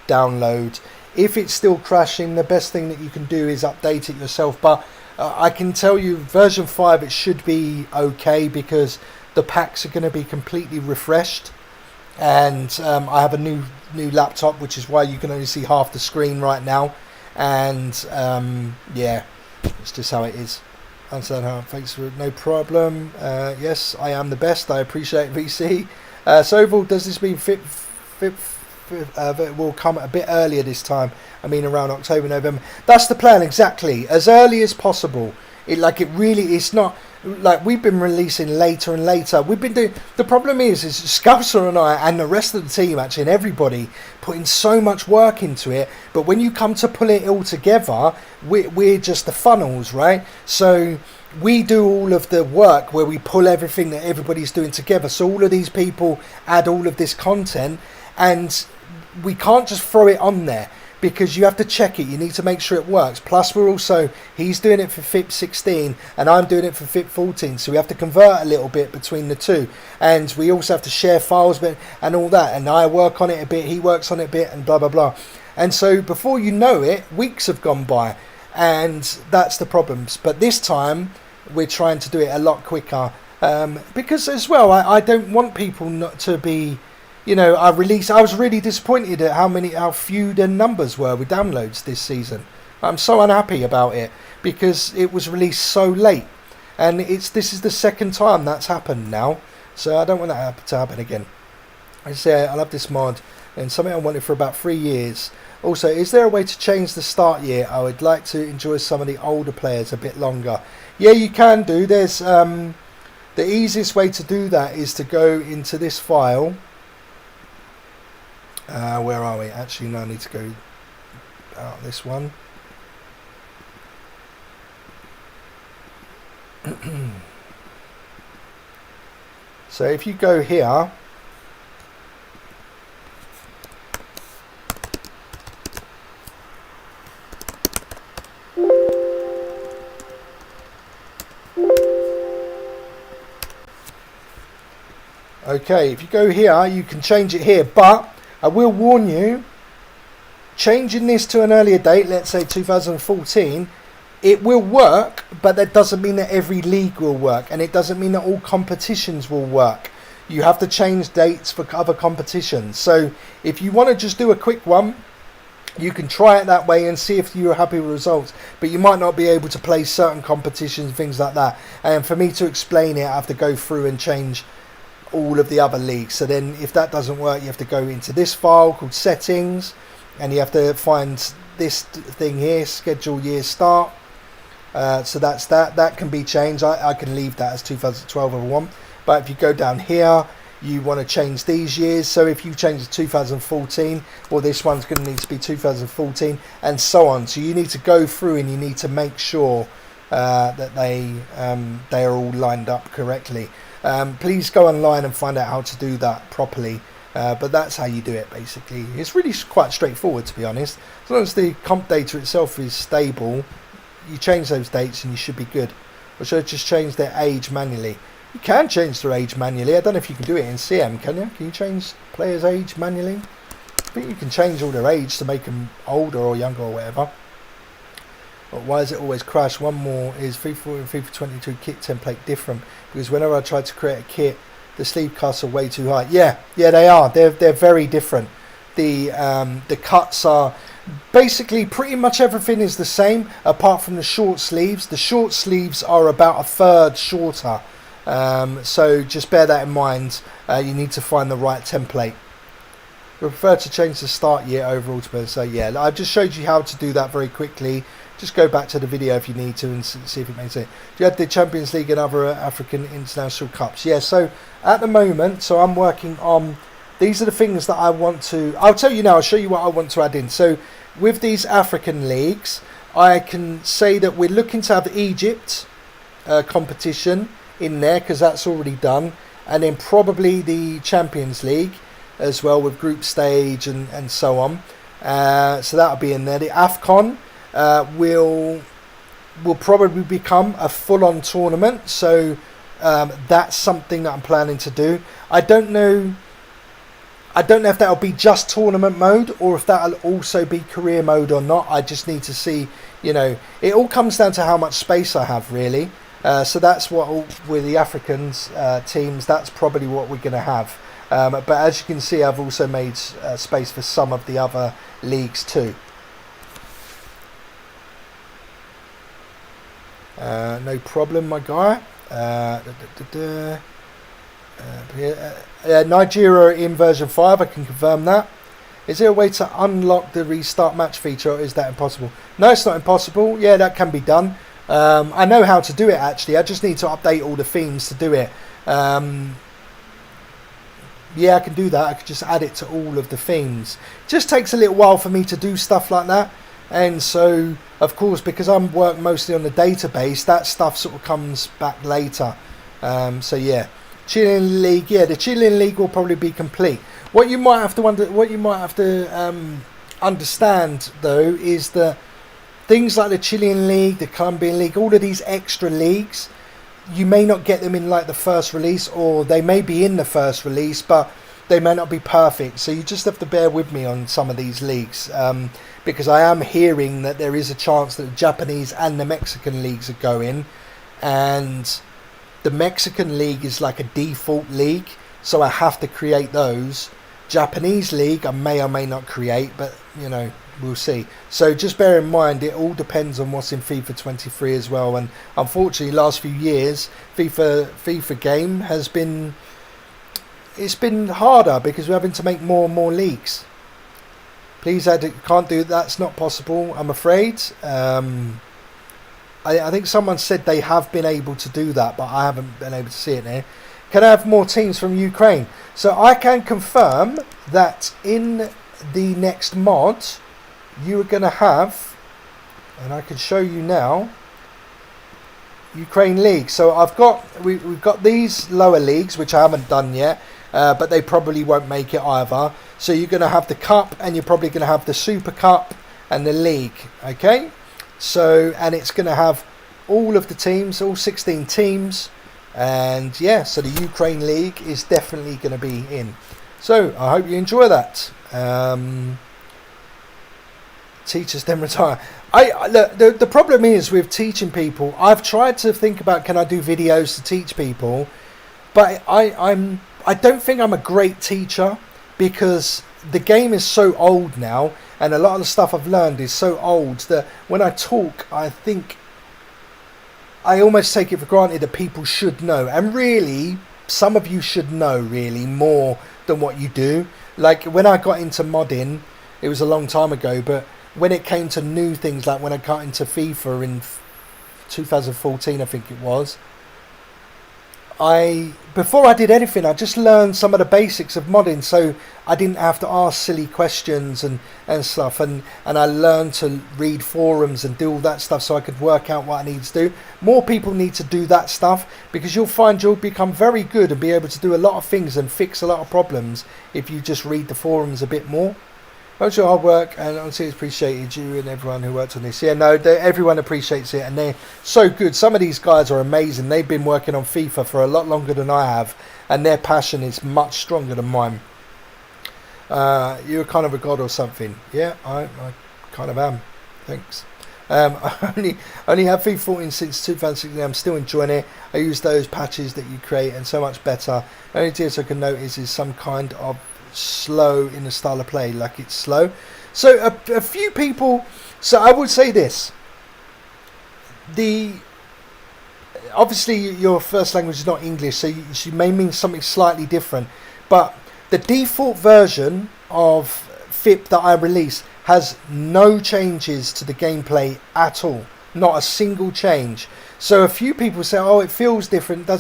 download. If it's still crashing, the best thing that you can do is update it yourself. But I can tell you, version 5, it should be okay because the packs are going to be completely refreshed. And I have a new laptop, which is why you can only see half the screen right now. And yeah, it's just how it is. Understand how? Thanks for no problem. Yes, I am the best. I appreciate VC. So overall, does this mean FIP will come a bit earlier this time? I mean, around October, November. That's the plan, exactly. As early as possible. It's not like we've been releasing later and later. We've been doing. The problem is Scouser and I and the rest of the team, actually, and everybody putting so much work into it. But when you come to pull it all together, we're just the funnels, right? So we do all of the work where we pull everything that everybody's doing together. So all of these people add all of this content, and we can't just throw it on there. Because you have to check it, you need to make sure it works. Plus, he's doing it for FIP14 and I'm doing it for FIP14, so we have to convert a little bit between the two. And we also have to share files and all that. And I work on it a bit, he works on it a bit, and blah blah blah. And so before you know it, weeks have gone by, and that's the problems. But this time we're trying to do it a lot quicker because as well, I don't want people not to be. I was really disappointed at how few the numbers were with downloads this season. I'm so unhappy about it because it was released so late, and this is the second time that's happened now. So I don't want that to happen again. I say I love this mod and something I wanted for about 3 years. Also, is there a way to change the start year? I would like to enjoy some of the older players a bit longer. Yeah, you can do. There's the easiest way to do that is to go into this file. Where are we? Actually, no, I need to go out this one. So if you go here, okay, if you go here, you can change it here, but I will warn you, changing this to an earlier date, let's say 2014, it will work, but that doesn't mean that every league will work, and it doesn't mean that all competitions will work. You have to change dates for other competitions. So if you want to just do a quick one, you can try it that way and see if you're happy with results, but you might not be able to play certain competitions, things like that. And for me to explain it, I have to go through and change all of the other leagues. So then if that doesn't work, you have to go into this file called settings, and you have to find this thing here, schedule year start. So that's that can be changed. I can leave that as 2012 if I want, but if you go down here, you want to change these years. So if you change to 2014, well, this one's going to need to be 2014, and so on. So you need to go through and you need to make sure that they are all lined up correctly. Please go online and find out how to do that properly. But that's how you do it, basically. It's really quite straightforward, to be honest. As long as the comp data itself is stable, you change those dates and you should be good. Or should I just change their age manually? You can change their age manually. I don't know if you can do it in CM, can you? Can you change players' age manually? I think you can change all their age to make them older or younger or whatever. But why does it always crash? One more is FIFA and FIFA 22 kit template different, because whenever I try to create a kit, the sleeve cuts are way too high. Yeah, they are. They're very different. The cuts are basically pretty much everything is the same apart from the short sleeves. The short sleeves are about a third shorter. So just bear that in mind. You need to find the right template. We prefer to change the start year overall to better. So yeah, I've just showed you how to do that very quickly. Just go back to the video if you need to and see if it makes sense. Do you have the Champions League and other African international cups? Yeah, so at the moment, so I'm working on, these are the things that I want to, I'll tell you now, I'll show you what I want to add in. So with these African leagues, I can say that we're looking to have Egypt competition in there, because that's already done, and then probably the Champions League as well, with group stage and so on. So that'll be in there. The AFCON will probably become a full-on tournament, so that's something that I'm planning to do. I don't know if that'll be just tournament mode or if that'll also be career mode or not. I just need to see, it all comes down to how much space I have, really. So that's what, with the Africans teams, that's probably what we're going to have. But as you can see, I've also made space for some of the other leagues too. No problem, my guy. Nigeria in version 5, I can confirm that. Is there a way to unlock the restart match feature, or is that impossible? No, it's not impossible. Yeah, that can be done. I know how to do it, actually. I just need to update all the themes to do it. Yeah, I can do that. I can just add it to all of the themes. It just takes a little while for me to do stuff like that. And so, of course, because I'm working mostly on the database, that stuff sort of comes back later. So yeah, Chilean League. Yeah, the Chilean League will probably be complete. What you might have to understand though is that things like the Chilean League, the Colombian League, all of these extra leagues, you may not get them in like the first release, or they may be in the first release, but they may not be perfect. So you just have to bear with me on some of these leagues, because I am hearing that there is a chance that the Japanese and the Mexican leagues are going, and the Mexican league is like a default league, so I have to create those. Japanese league I may or may not create, but we'll see. So just bear in mind, it all depends on what's in FIFA 23 as well. And unfortunately, last few years, FIFA game has been, it's been harder because we're having to make more and more leagues. Please add it. Can't do that's not possible, I'm afraid. I think someone said they have been able to do that, but I haven't been able to see it there. Can I have more teams from Ukraine? So I can confirm that in the next mod you are going to have, and I can show you now, Ukraine League. So we've got these lower leagues which I haven't done yet, but they probably won't make it either. So you're going to have the cup, and you're probably going to have the Super Cup and the league. Okay, so, and it's going to have all of the teams, all 16 teams. And yeah, so the Ukraine League is definitely going to be in. So I hope you enjoy that. Teachers then retire. Look, the problem is with teaching people, I've tried to think about, can I do videos to teach people, but I don't think I'm a great teacher, because the game is so old now, and a lot of the stuff I've learned is so old that when I talk, I think I almost take it for granted that people should know. And really, some of you should know really more than what you do. Like when I got into modding, it was a long time ago, but when it came to new things, like when I got into FIFA in 2014, I think it was, before I did anything, I just learned some of the basics of modding, so I didn't have to ask silly questions and stuff, and I learned to read forums and do all that stuff so I could work out what I need to do. More people need to do that stuff, because you'll find you'll become very good and be able to do a lot of things and fix a lot of problems if you just read the forums a bit more. Thanks for your hard work, and honestly it's appreciated, you and everyone who worked on this. Yeah, no, everyone appreciates it, and they're so good. Some of these guys are amazing. They've been working on FIFA for a lot longer than I have, and their passion is much stronger than mine. You're kind of a god or something. Yeah, I kind of am. Thanks. I only have FIP14 since 2016. I'm still enjoying it. I use those patches that you create, and so much better. The only thing I can notice is some kind of slow in the style of play, like it's slow. So a few people, so I would say this, obviously your first language is not English, so you may mean something slightly different, but the default version of FIP that I release has no changes to the gameplay at all, not a single change. So a few people say, oh, it feels different.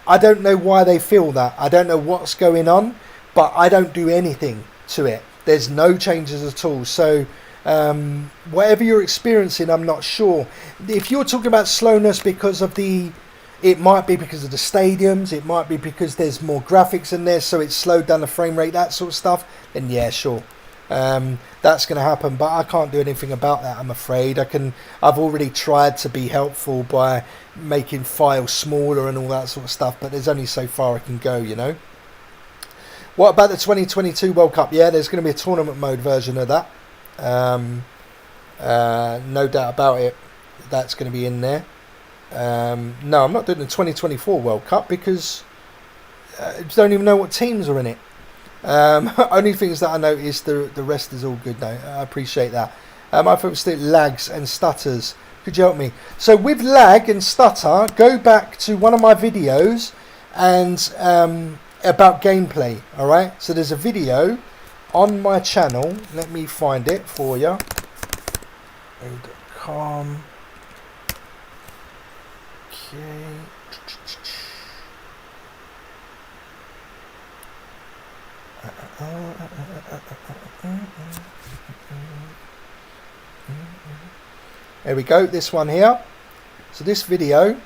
I don't know why they feel that. I don't know what's going on, but I don't do anything to it. There's no changes at all. So Whatever you're experiencing, I'm not sure. If you're talking about slowness because of it might be because of the stadiums, it might be because there's more graphics in there, so it's slowed down the frame rate, that sort of stuff, then yeah, sure. That's going to happen, but I can't do anything about that, I'm afraid. I've already tried to be helpful by making files smaller and all that sort of stuff, but there's only so far I can go, you know. What about the 2022 World Cup? Yeah, there's going to be a tournament mode version of that. No doubt about it. That's going to be in there. No, I'm not doing the 2024 World Cup because I don't even know what teams are in it. Only things that I noticed, the rest is all good now. I appreciate that. I thought still lags and stutters. Could you help me? So with lag and stutter, go back to one of my videos and about gameplay. All right. So there's a video on my channel. Let me find it for you. .com. Okay. There we go, this one here. So this video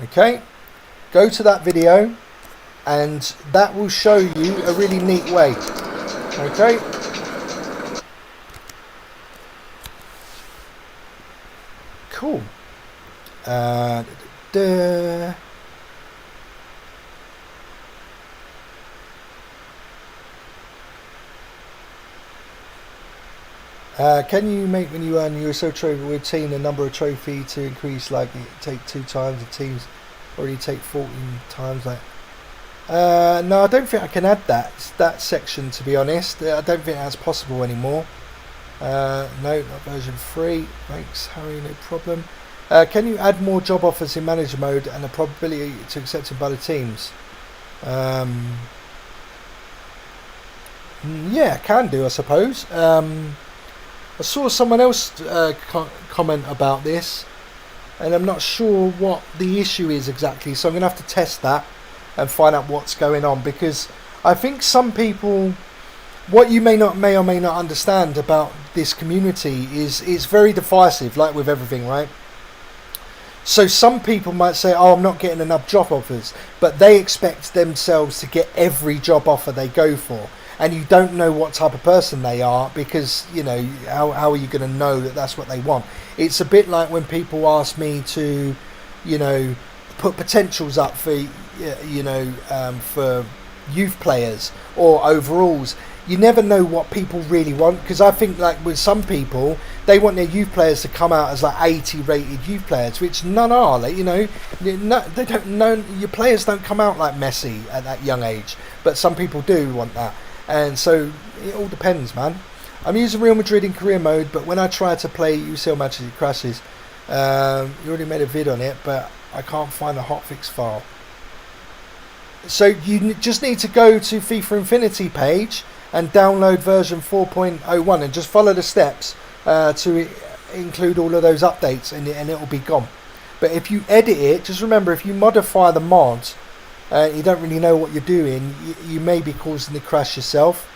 okay, go to that video and that will show you a really neat way. Okay, cool. Can you make, when you earn your USO trophy routine, the number of trophy to increase, like it take 2 times, the teams already take 14 times? Like, no, I don't think I can add that section, to be honest. I don't think that's possible anymore. No, not version 3. Thanks, Harry, no problem. Can you add more job offers in manager mode and the probability to accept it by the teams? Yeah, can do, I suppose. I saw someone else comment about this, and I'm not sure what the issue is exactly, so I'm going to have to test that and find out what's going on, because I think some people, what you may or may not understand about this community is it's very divisive, like with everything, right? So some people might say, oh, I'm not getting enough job offers, but they expect themselves to get every job offer they go for. And you don't know what type of person they are, because, you know, how are you going to know that that's what they want? It's a bit like when people ask me to, you know, put potentials up for, you know, for youth players or overalls. You never know what people really want, because I think, like, with some people, they want their youth players to come out as like 80 rated youth players, which none are. Like, you know, they don't know, your players don't come out like Messi at that young age, but some people do want that. And so it all depends, man. I'm using Real Madrid in career mode, but when I try to play UCL matches, it crashes. You already made a vid on it, but I can't find a hotfix file. So you just need to go to FIFA Infinity page and download version 4.01 and just follow the steps to include all of those updates, and it will be gone. But if you edit it, just remember, if you modify the mod, you don't really know what you're doing, you may be causing the crash yourself.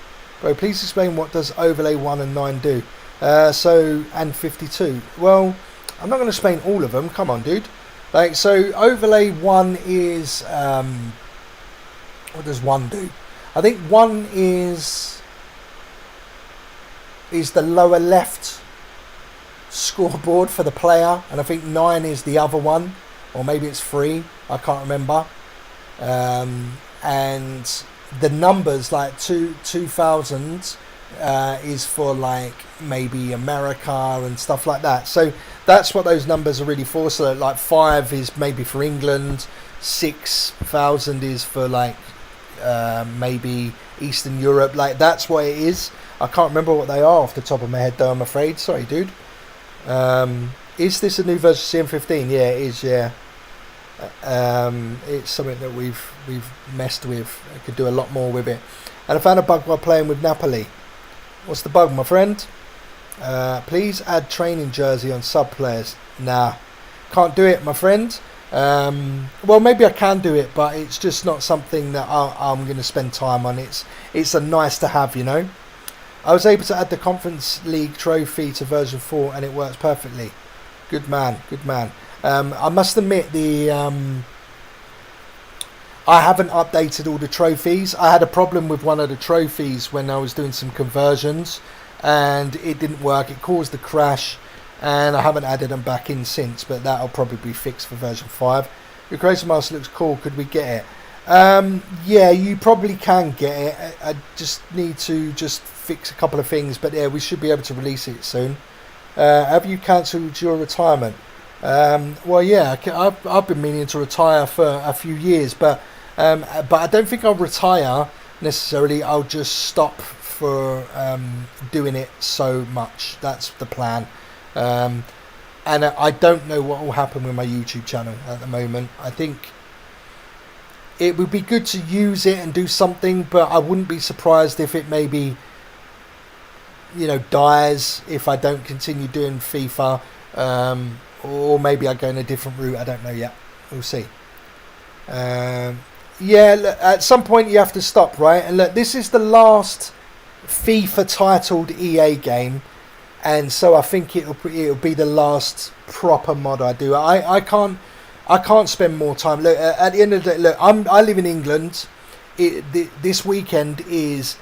Bro, please explain what does overlay 1 and 9 do. And 52. Well, I'm not going to explain all of them. Come on, dude. Like, so overlay 1 is what does 1 do? I think 1 is the lower left scoreboard for the player, and I think 9 is the other one, or maybe it's 3. I can't remember. And the numbers, like 2000 is for like maybe America and stuff like that. So that's what those numbers are really for. So like 5 is maybe for England, 6000 is for like maybe Eastern Europe. Like, that's what it is. I can't remember what they are off the top of my head though, I'm afraid. Sorry, dude. Is this a new version of CM15? Yeah, it is. Yeah. It's something that we've messed with. I could do a lot more with it. And I found a bug while playing with Napoli. What's the bug, my friend? Please add training jersey on sub players. Nah, can't do it, my friend. Well, maybe I can do it, but it's just not something that I'm going to spend time on. It's a nice to have, you know. I was able to add the Conference League trophy to version 4 and it works perfectly. Good man, good man. I must admit I haven't updated all the trophies. I had a problem with one of the trophies when I was doing some conversions and it didn't work. It caused a crash and I haven't added them back in since, but that'll probably be fixed for version 5. Your Crazy Master looks cool. Could we get it? Yeah, you probably can get it. I just need to fix a couple of things, but yeah, we should be able to release it soon. Have you cancelled your retirement? Well, yeah, I've been meaning to retire for a few years, but I don't think I'll retire necessarily. I'll just stop for doing it so much. That's the plan. And I don't know what will happen with my YouTube channel at the moment. I think it would be good to use it and do something, but I wouldn't be surprised if it maybe, you know, dies if I don't continue doing FIFA, or maybe I go in a different route. I don't know yet. We'll see. Yeah, look, at some point you have to stop, right? And look, this is the last FIFA titled EA game, and so I think it'll be the last proper mod I do. I can't spend more time. Look, at the end of the day, look, I live in England. This weekend is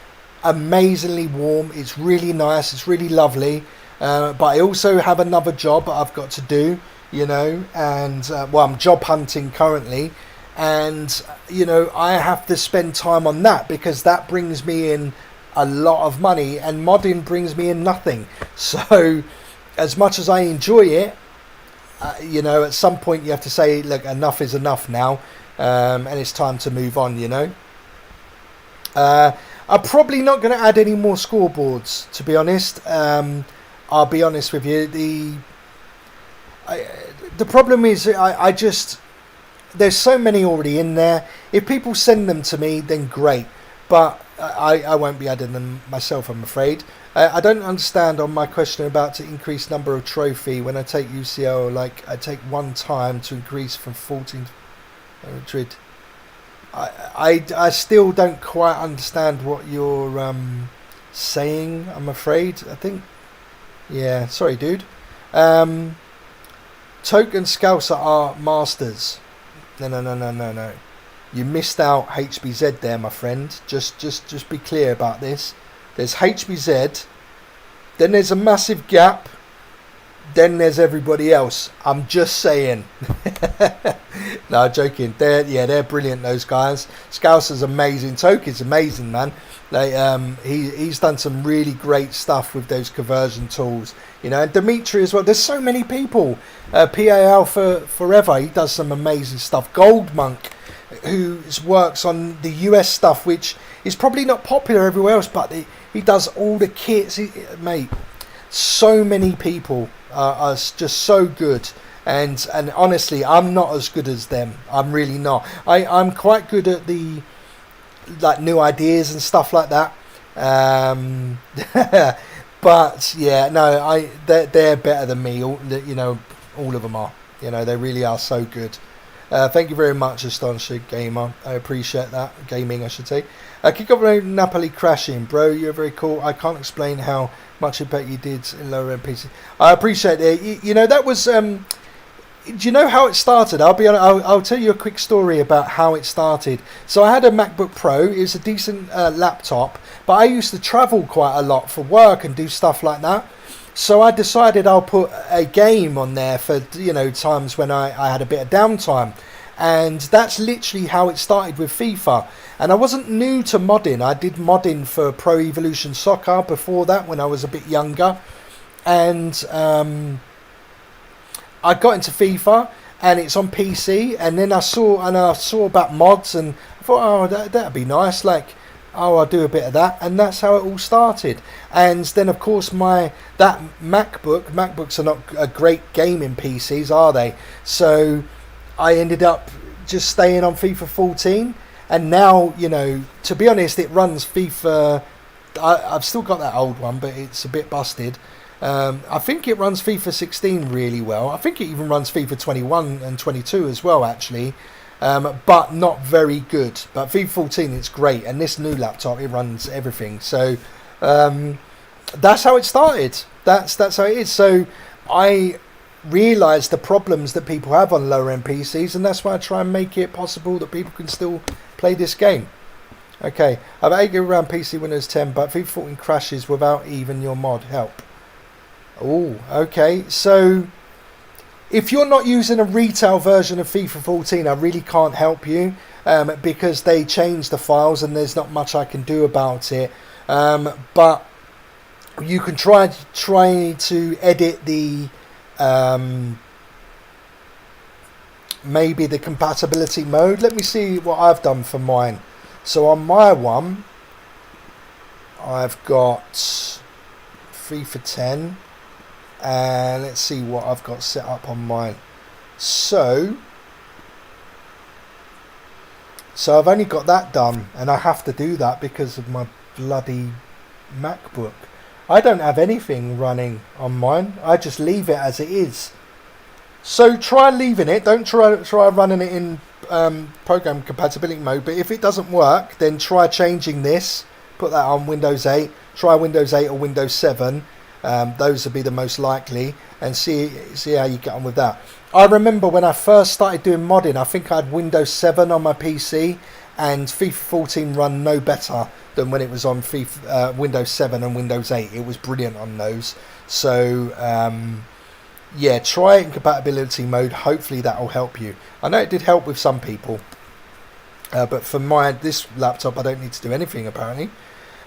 amazingly warm. It's really nice. It's really lovely. But I also have another job I've got to do, you know, and well, I'm job hunting currently, and you know, I have to spend time on that because that brings me in a lot of money, and modding brings me in nothing. So, as much as I enjoy it, you know, at some point you have to say, look, enough is enough now, and it's time to move on, you know. I'm probably not going to add any more scoreboards, to be honest. I'll be honest with you. The problem is I just, there's so many already in there. If people send them to me, then great. But I won't be adding them myself, I'm afraid. I don't understand on my question about to increase number of trophy when I take UCL. Like, I take one time to increase from 14 to 100. I still don't quite understand what you're saying, I'm afraid. I think, yeah, sorry, dude. Toke and Scouser are masters. No. You missed out HBZ there, my friend. Just be clear about this. There's HBZ, then there's a massive gap, then there's everybody else. I'm just saying. No, joking. They're brilliant, those guys. Scouser's amazing. Toki's amazing, man. He's done some really great stuff with those conversion tools. You know, and Dimitri as well. There's so many people. PAL for forever. He does some amazing stuff. Gold Monk, who works on the US stuff, which is probably not popular everywhere else, but he does all the kits. Mate, so many people are just so good. And honestly, I'm not as good as them. I'm really not. I'm quite good at the new ideas and stuff like that. But yeah, no, they're better than me. You know, all of them are. You know, they really are so good. Thank you very much, Astonishing Gamer. I appreciate that. Gaming, I should say. Kick off Napoli crashing, bro. You're very cool. I can't explain how much impact you did in lower end PC. I appreciate it. You know, that was. Do you know how it started? I'll tell you a quick story about how it started. So I had a MacBook Pro. It's a decent laptop, but I used to travel quite a lot for work and do stuff like that. So I decided I'll put a game on there for, you know, times when I had a bit of downtime. And that's literally how it started with FIFA. And I wasn't new to modding. I did modding for Pro Evolution Soccer before that when I was a bit younger. And I got into FIFA, and it's on PC, and then I saw about mods, and I thought, oh, that'd be nice. Like, oh, I'll do a bit of that, and that's how it all started. And then, of course, that MacBooks are not a great gaming PCs, are they? So I ended up just staying on FIFA 14, and now, you know, to be honest, it runs FIFA. I've still got that old one, but it's a bit busted. I think it runs FIFA 16 really well. I think it even runs FIFA 21 and 22 as well, actually. But not very good. But FIFA 14, it's great. And this new laptop, it runs everything. So that's how it started. That's how it is. So I realised the problems that people have on lower end PCs, and that's why I try and make it possible that people can still play this game. Okay, I have 8 GB RAM PC Windows 10, but FIFA 14 crashes without even your mod help. Oh, okay. So if you're not using a retail version of FIFA 14, I really can't help you because they changed the files and there's not much I can do about it. But you can try to edit the maybe the compatibility mode. Let me see what I've done for mine. So on my one, I've got FIFA 10, and let's see what I've got set up on mine. So I've only got that done, and I have to do that because of my bloody MacBook. I don't have anything running on mine. I just leave it as it is. So try leaving it. Don't try running it in program compatibility mode. But if it doesn't work, then try changing this. Put that on Windows 8. Try Windows 8 or Windows 7. Those would be the most likely, and see how you get on with that. I remember when I first started doing modding, I think I had Windows 7 on my PC, and FIFA 14 run no better than when it was on Windows 7 and Windows 8. It was brilliant on those. So yeah, try it in compatibility mode. Hopefully that will help you. I know it did help with some people, but for this laptop I don't need to do anything apparently.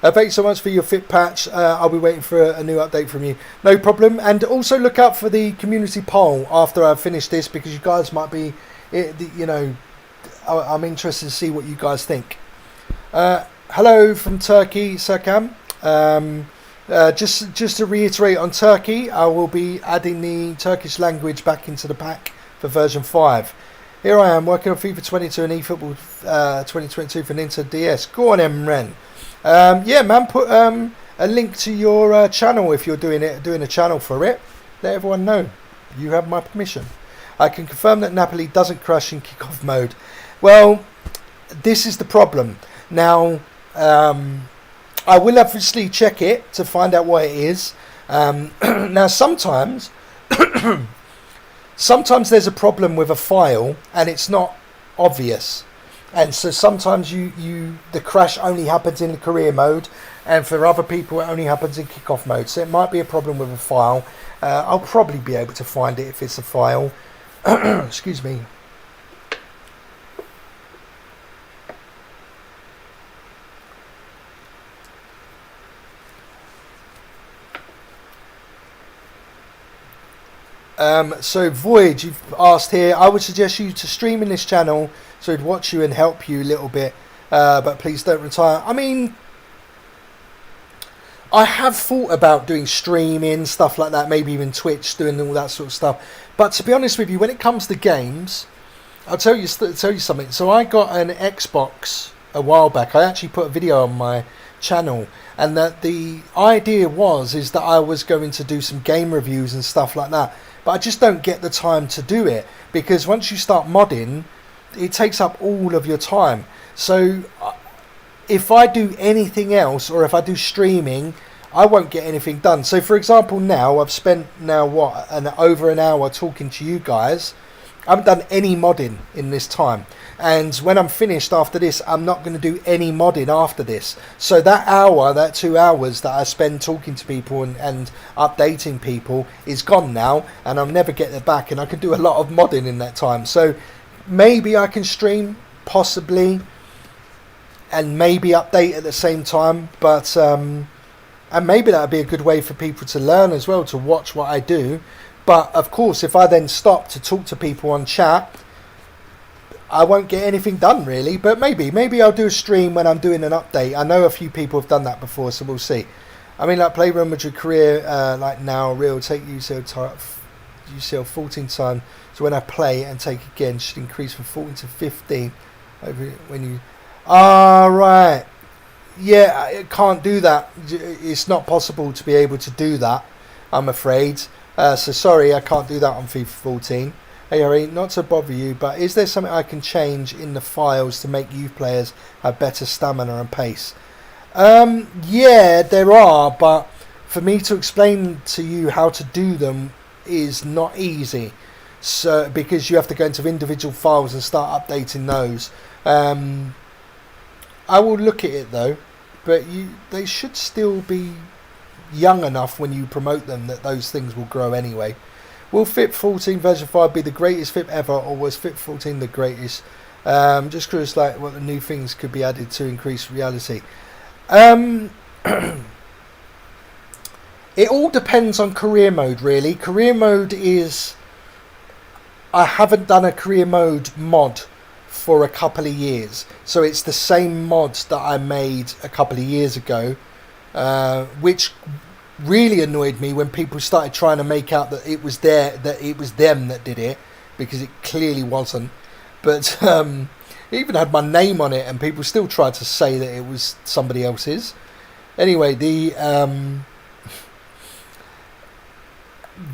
Thank you so much for your FIP patch. I'll be waiting for a new update from you. No problem. And also look out for the community poll after I've finished this, because you guys might be, you know, I'm interested to see what you guys think. Hello from Turkey, Serkan. Just to reiterate on Turkey, I will be adding the Turkish language back into the pack for version 5. Here I am working on FIFA 22 and eFootball 2022 for Nintendo DS. Go on, Emren. Yeah, man, put a link to your channel if you're doing a channel for it. Let everyone know you have my permission. I can confirm that Napoli doesn't crash in kickoff mode. Well, this is the problem. Now, I will obviously check it to find out what it is. Now, sometimes there's a problem with a file and it's not obvious. And so sometimes the crash only happens in the career mode, and for other people it only happens in kickoff mode. So it might be a problem with a file. I'll probably be able to find it if it's a file. Excuse me. So Voyage, you've asked here, I would suggest you to stream in this channel so he'd watch you and help you a little bit, but please don't retire. I mean, I have thought about doing streaming, stuff like that, maybe even Twitch, doing all that sort of stuff. But to be honest with you, when it comes to games, I'll tell you something. So I got an Xbox a while back. I actually put a video on my channel, and that the idea is that I was going to do some game reviews and stuff like that. But I just don't get the time to do it, because once you start modding, it takes up all of your time. So if I do anything else, or if I do streaming, I won't get anything done. So for example, now I've spent over an hour talking to you guys. I haven't done any modding in this time, and when I'm finished after this, I'm not going to do any modding after this. So that 2 hours that I spend talking to people and updating people is gone now, and I'll never get it back, and I can do a lot of modding in that time. So maybe I can stream, possibly, and maybe update at the same time, but and maybe that would be a good way for people to learn as well, to watch what I do. But of course, if I then stop to talk to people on chat, I won't get anything done really. But maybe I'll do a stream when I'm doing an update. I know a few people have done that before, so we'll see. I mean, like, play Real Madrid career like now, real take UCL 14 times. So when I play and take again, should increase from 14 to 15. Over when you, right, yeah, I can't do that. It's not possible to be able to do that. I'm afraid. So sorry, I can't do that on FIFA 14. Hey Harry, not to bother you, but is there something I can change in the files to make youth players have better stamina and pace? Yeah, there are, but for me to explain to you how to do them is not easy. So because you have to go into individual files and start updating those. I will look at it though, but they should still be young enough when you promote them that those things will grow anyway. Will FIP14 version 5 be the greatest FIP ever, or was FIP14 the greatest? Just curious, like what the new things could be added to increase reality. It all depends on career mode, really. Career mode is... I haven't done a career mode mod for a couple of years. So it's the same mods that I made a couple of years ago, which really annoyed me when people started trying to make out that it was them that did it, because it clearly wasn't. But it even had my name on it, and people still tried to say that it was somebody else's. Anyway, the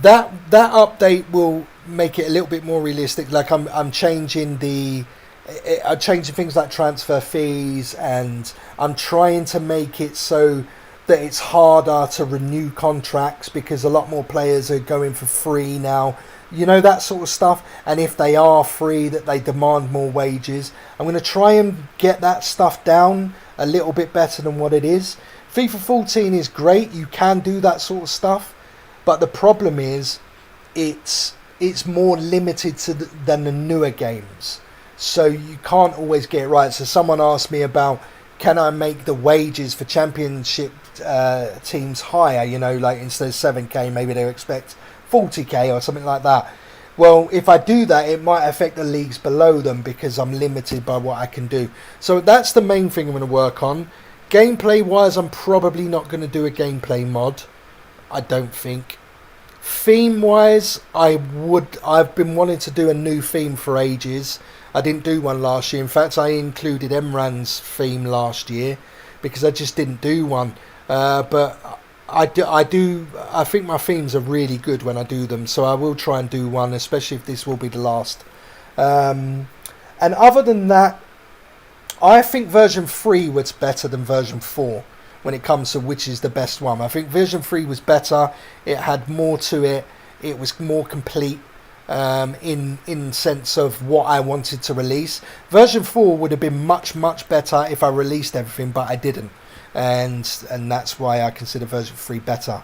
that update will make it a little bit more realistic. Like I'm changing things like transfer fees, and I'm trying to make it so that it's harder to renew contracts, because a lot more players are going for free now, you know, that sort of stuff. And if they are free, that they demand more wages. I'm going to try and get that stuff down a little bit better than what it is. FIFA 14 is great, you can do that sort of stuff, but the problem is it's more limited than the newer games, so you can't always get it right. So someone asked me about, can I make the wages for championship teams higher, you know, like instead of 7k maybe they expect 40k or something like that. Well, if I do that, it might affect the leagues below them, because I'm limited by what I can do. So that's the main thing I'm going to work on. Gameplay wise, I'm probably not going to do a gameplay mod, I don't think. Theme wise, I've been wanting to do a new theme for ages. I didn't do one last year. In fact, I included Emran's theme last year because I just didn't do one. But I think my themes are really good when I do them, so I will try and do one, especially if this will be the last. And other than that, I think version 3 was better than version 4 when it comes to which is the best one. I think version 3 was better. It had more to it. It was more complete in sense of what I wanted to release. Version 4 would have been much better if I released everything, but I didn't. And that's why I consider version 3 better.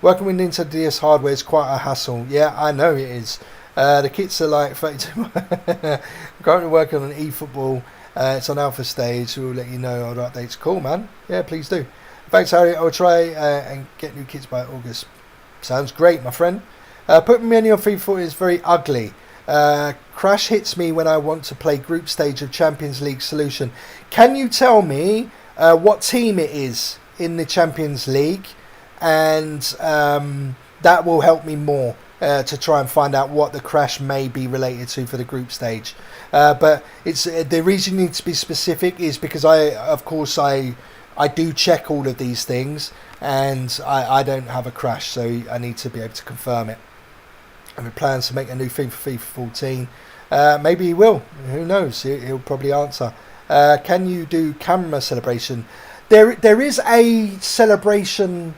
Working with Nintendo DS hardware is quite a hassle. Yeah, I know it is. The kits are like 32. I'm currently working on eFootball. It's on alpha stage. We'll let you know other updates. Cool, man. Yeah, please do. Thanks, Harry. I'll try and get new kits by August. Sounds great, my friend. Putting me on FIFA 14 is very ugly. Crash hits me when I want to play group stage of Champions League Solution. Can you tell me what team it is in the Champions League? And that will help me more to try and find out what the crash may be related to for the group stage. But it's the reason you need to be specific is because I do check all of these things, and I don't have a crash, so I need to be able to confirm it. I have plans to make a new theme for FIFA 14. Maybe he will. Who knows? He'll probably answer. Can you do camera celebration? There is a celebration,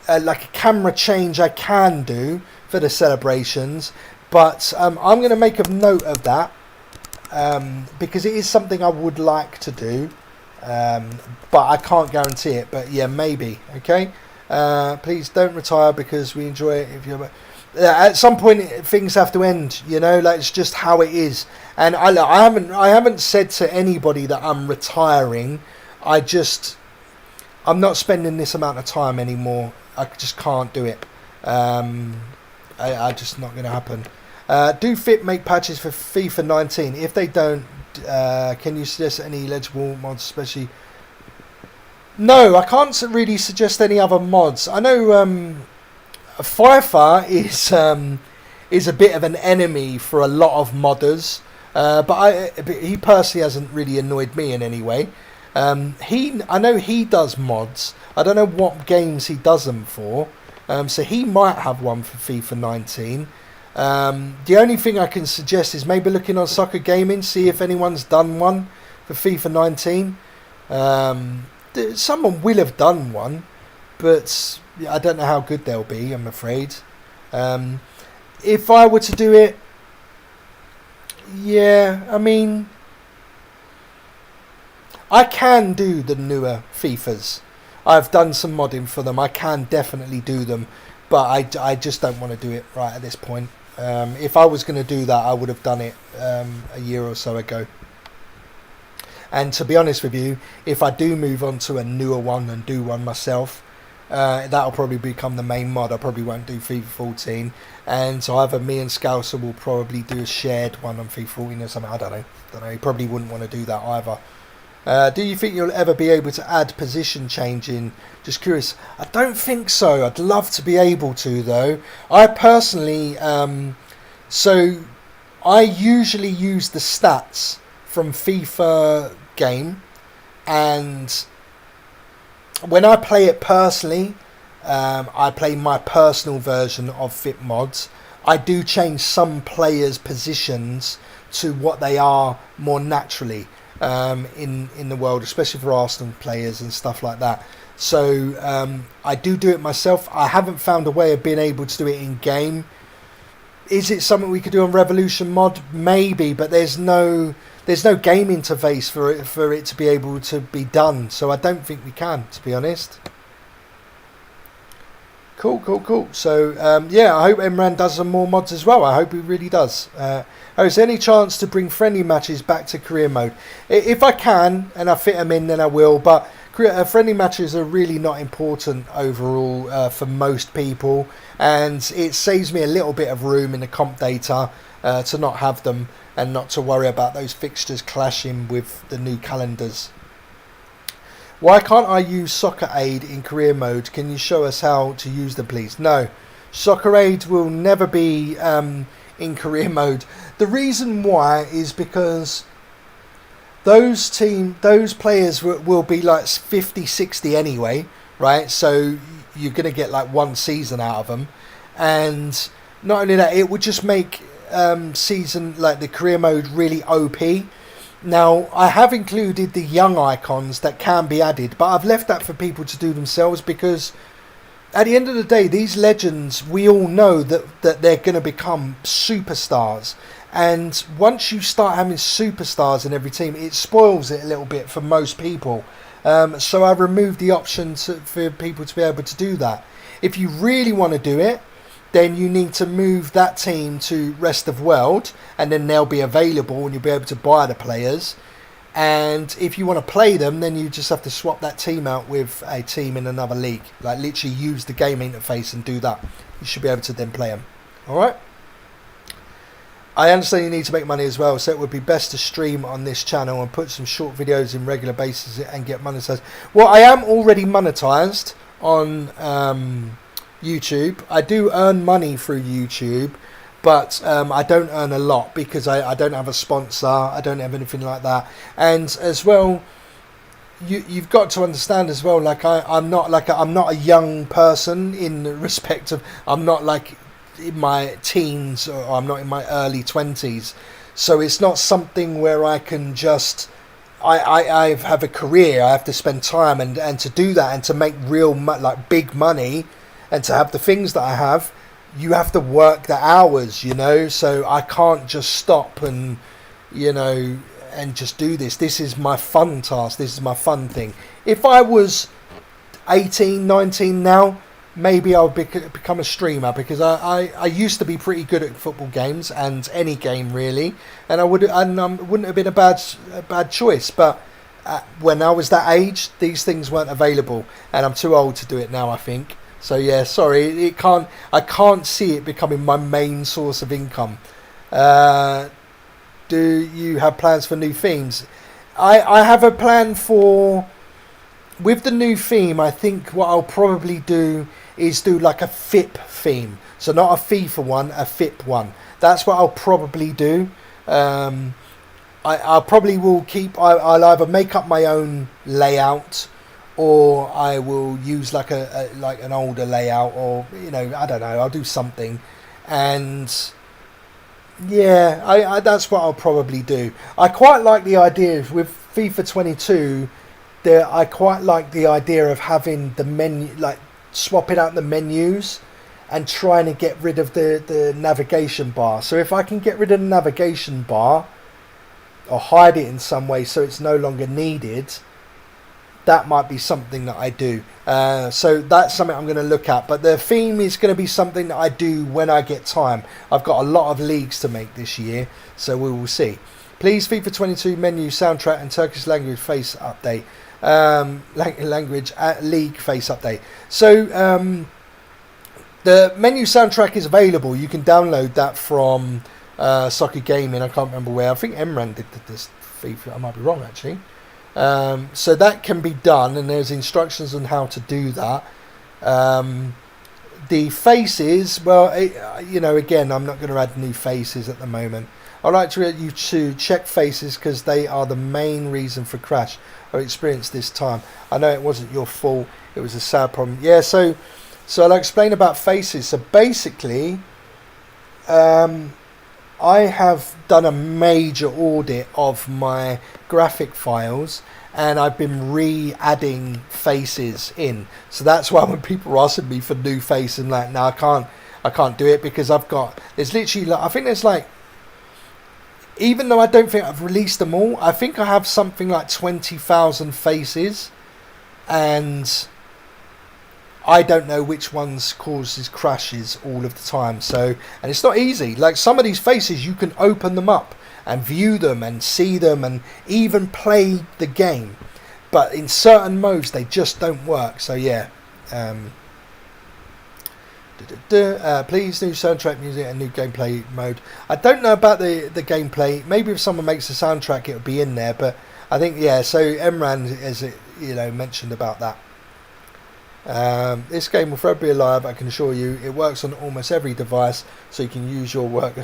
like a camera change I can do for the celebrations, but I'm going to make a note of that because it is something I would like to do, but I can't guarantee it. But yeah, maybe. Okay. Please don't retire because we enjoy it. If you're at some point things have to end, you know, like it's just how it is. And I haven't said to anybody that I'm retiring. I'm not spending this amount of time anymore. I just can't do it. I just not going to happen. Do FIP make patches for FIFA 19? If they don't, can you suggest any legible mods, especially? No, I can't really suggest any other mods. I know FIFA is a bit of an enemy for a lot of modders, but he personally hasn't really annoyed me in any way. I know he does mods. I don't know what games he does them for, So he might have one for FIFA 19. The only thing I can suggest is maybe looking on Soccer Gaming, see if anyone's done one for FIFA 19. Someone will have done one, but I don't know how good they'll be, I'm afraid. If I were to do it, yeah, I mean, I can do the newer FIFAs. I've done some modding for them. I can definitely do them, but I just don't want to do it right at this point. If I was going to do that, I would have done it a year or so ago. And to be honest with you, if I do move on to a newer one and do one myself, that'll probably become the main mod. I probably won't do FIFA 14. And so either me and Scouser will probably do a shared one on FIFA 14 or something. I don't know. You probably wouldn't want to do that either. Do you think you'll ever be able to add position changing? Just curious. I don't think so. I'd love to be able to, though. I personally, so I usually use the stats from FIFA game, and when I play it personally, I play my personal version of FIP mods. I do change some players' positions to what they are more naturally. In the world, especially for Arsenal players and stuff like that. So I do it myself. I haven't found a way of being able to do it in game. Is it something we could do on Revolution mod? Maybe, but there's no game interface for it to be able to be done. So I don't think we can, to be honest. Cool. So, yeah, I hope Emran does some more mods as well. I hope he really does. Is there any chance to bring friendly matches back to career mode? If I can, and I fit them in, then I will. But friendly matches are really not important overall for most people. And it saves me a little bit of room in the comp data to not have them and not to worry about those fixtures clashing with the new calendars. Why can't I use Soccer Aid in career mode? Can you show us how to use them, please? No, Soccer Aid will never be in career mode. The reason why is because those players will be like 50, 60 anyway, right? So you're going to get like one season out of them. And not only that, it would just make season, like the career mode, really OP. Now, I have included the young icons that can be added, but I've left that for people to do themselves because at the end of the day, these legends, we all know that they're going to become superstars. And once you start having superstars in every team, it spoils it a little bit for most people. So I removed the option for people to be able to do that. If you really want to do it, then you need to move that team to rest of world, and then they'll be available and you'll be able to buy the players. And if you want to play them, then you just have to swap that team out with a team in another league. Like literally use the game interface and do that. You should be able to then play them. Alright? I understand you need to make money as well, so it would be best to stream on this channel and put some short videos in regular basis and get monetized. Well, I am already monetized on YouTube. I do earn money through YouTube, but I don't earn a lot because I don't have a sponsor. I don't have anything like that. And as well, you've got to understand as well, like I'm not a young person in respect of I'm not like in my teens or I'm not in my early 20s. So it's not something where I can just I have a career. I have to spend time and to do that and to make real like big money. And to have the things that I have, you have to work the hours, you know. So I can't just stop and, you know, and just do this. This is my fun task. This is my fun thing. If I was 18, 19 now, maybe I'll become a streamer because I used to be pretty good at football games and any game really. And wouldn't have been a bad choice. But when I was that age, these things weren't available. And I'm too old to do it now, I think. So yeah, sorry, I can't see it becoming my main source of income. Do you have plans for new themes? I have a plan with the new theme. I think what I'll probably do is do like a FIP theme. So not a FIFA one, a FIP one. That's what I'll probably do. I'll probably will keep. I'll either make up my own layout, or I will use like like an older layout, or I don't know, I'll do something. And yeah, I that's what I'll probably do. I quite like the idea with FIFA 22. I quite like the idea of having the menu, like swapping out the menus and trying to get rid of the navigation bar. So if I can get rid of the navigation bar or hide it in some way so it's no longer needed, that might be something that I do. So that's something I'm going to look at. But the theme is going to be something that I do when I get time. I've got a lot of leagues to make this year, so we will see. Please, FIFA 22 menu, soundtrack and Turkish language face update. Language league face update. So the menu soundtrack is available. You can download that from Soccer Gaming. I can't remember where. I think Emran did this FIFA. I might be wrong, actually. So that can be done, and there's instructions on how to do that. The faces, well, again, I'm not going to add new faces at the moment. I'd like you to check faces because they are the main reason for crash I experienced this time. I know it wasn't your fault. It was a sad problem. Yeah, so I'll explain about faces. So basically, I have done a major audit of my graphic files, and I've been re-adding faces in. So that's why when people are asking me for new faces, I'm like, no, I can't do it, because there's literally, I think there's like, even though I don't think I've released them all, I think I have something like 20,000 faces, and I don't know which ones causes crashes all of the time. So, and it's not easy. Like some of these faces, you can open them up and view them and see them and even play the game, but in certain modes they just don't work. So yeah, please new soundtrack music and new gameplay mode. I don't know about the gameplay. Maybe if someone makes a soundtrack it'll be in there, but I think, yeah, so Emran has mentioned about that. This game will forever be alive, I can assure you. It works on almost every device, so you can use your work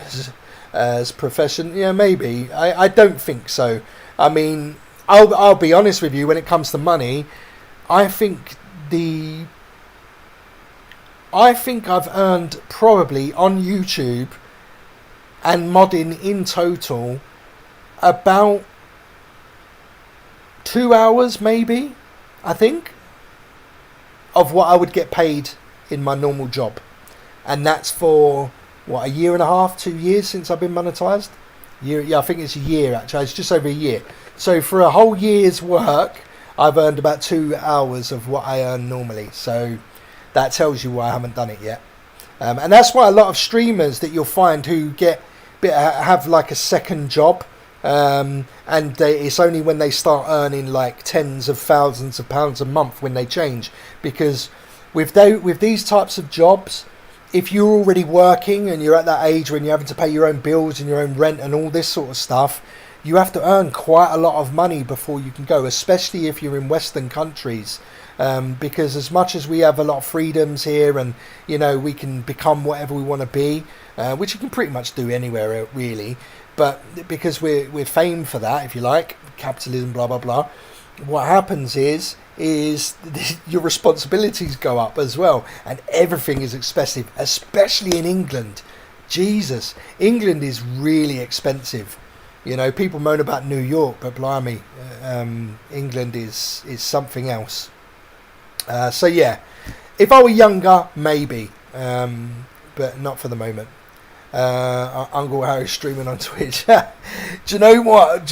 as profession. Yeah, maybe. I don't think so. I mean, I'll be honest with you, when it comes to money, I think I've earned probably on YouTube and modding in total about 2 hours, maybe, I think, of what I would get paid in my normal job. And that's for, what, a year and a half, 2 years since I've been monetized? Yeah, I think it's a year, actually. It's just over a year. So for a whole year's work, I've earned about 2 hours of what I earn normally. So that tells you why I haven't done it yet. And that's why a lot of streamers that you'll find who have like a second job, and it's only when they start earning like tens of thousands of pounds a month when they change. Because with these types of jobs, if you're already working and you're at that age when you're having to pay your own bills and your own rent and all this sort of stuff, you have to earn quite a lot of money before you can go, especially if you're in Western countries. Because as much as we have a lot of freedoms here, and we can become whatever we want to be, which you can pretty much do anywhere really, but because we're famed for that, if you like, capitalism, blah blah blah, what happens is your responsibilities go up as well, and everything is expensive, especially in England. Jesus, England is really expensive. People moan about New York, but blimey, England is something else. So yeah, if I were younger, maybe, but not for the moment. Uncle Harry's streaming on Twitch. Do you know what?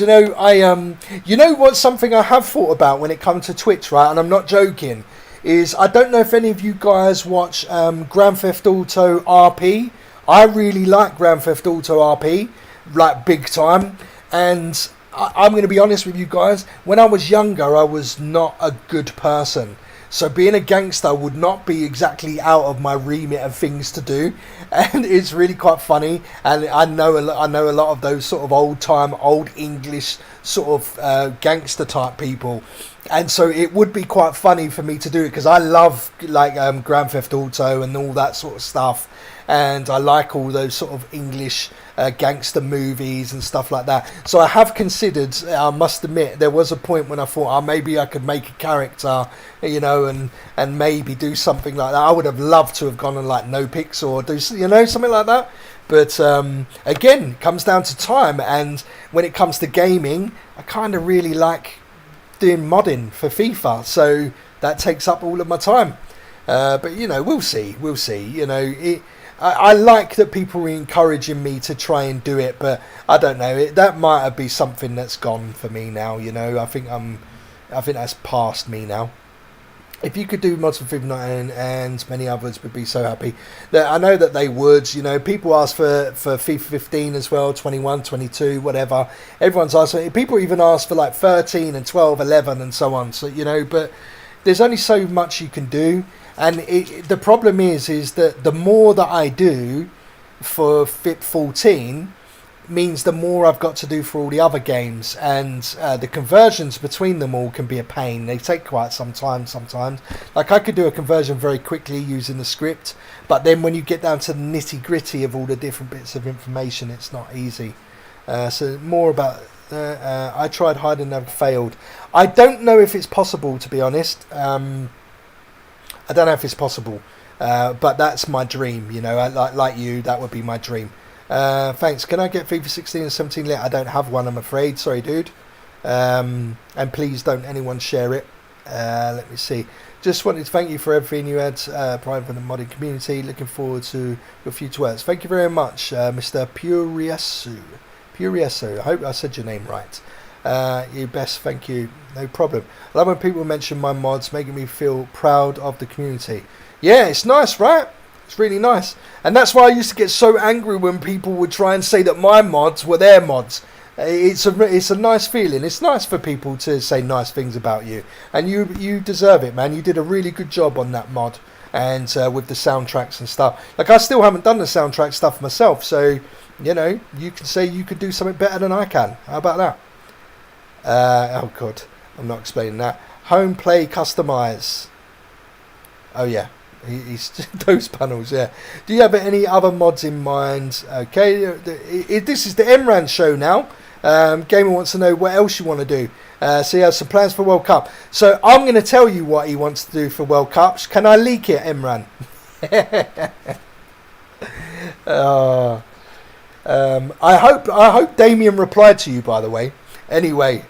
What's something I have thought about when it comes to Twitch, right? And I'm not joking. Is I don't know if any of you guys watch Grand Theft Auto RP. I really like Grand Theft Auto RP, like big time. And I'm going to be honest with you guys. When I was younger, I was not a good person. So being a gangster would not be exactly out of my remit of things to do, and it's really quite funny. And I know a lot of those sort of old English sort of gangster type people, and so it would be quite funny for me to do it because I love like Grand Theft Auto and all that sort of stuff, and I like all those sort of English gangster movies and stuff like that. So I have considered, I must admit, there was a point when I thought, maybe I could make a character, you know, and maybe do something like that. I would have loved to have gone on like No Pix or do, you know, something like that. But again, it comes down to time. And when it comes to gaming, I kind of really like doing modding for FIFA. So that takes up all of my time. But, you know, we'll see. You know, I like that people are encouraging me to try and do it. But I don't know. That might be something that's gone for me now, you know. I think that's past me now. If you could do mods for FIP14 and many others, would be so happy. I know that they would, you know. People ask for FIFA 15 as well, 21, 22, whatever. Everyone's asking. People even ask for like 13 and 12, 11 and so on. So, you know, but there's only so much you can do. And the problem is that the more that I do for FIP14 means the more I've got to do for all the other games, and the conversions between them all can be a pain. They take quite some time sometimes. Like I could do a conversion very quickly using the script, but then when you get down to the nitty gritty of all the different bits of information, it's not easy. So more about I tried hiding, never failed. I don't know if it's possible, to be honest. I don't know if it's possible, but that's my dream, you know. Like you, that would be my dream. Thanks. Can I get FIFA 16 and 17 lit? I don't have one, I'm afraid. Sorry, dude. And please don't anyone share it. Let me see. Just wanted to thank you for everything you had provided for the modding community. Looking forward to your future works. Thank you very much, Mr. Puriesu. I hope I said your name right. You best, thank you. No problem. I love when people mention my mods, making me feel proud of the community. Yeah, it's nice, right? It's really nice. And that's why I used to get so angry when people would try and say that my mods were their mods. It's a nice feeling. It's nice for people to say nice things about you. And you deserve it, man. You did a really good job on that mod. And with the soundtracks and stuff. Like, I still haven't done the soundtrack stuff myself. So, you know, you can say you could do something better than I can. How about that? Oh, God. I'm not explaining that. Home play customize. Oh, yeah. He's those panels, yeah. Do you have any other mods in mind? Okay, this is the Emran show now. Gamer wants to know what else you want to do. So he has some plans for World Cup. So I'm going to tell you what he wants to do for World Cups. Can I leak it, Emran? I hope Damien replied to you, by the way. Anyway,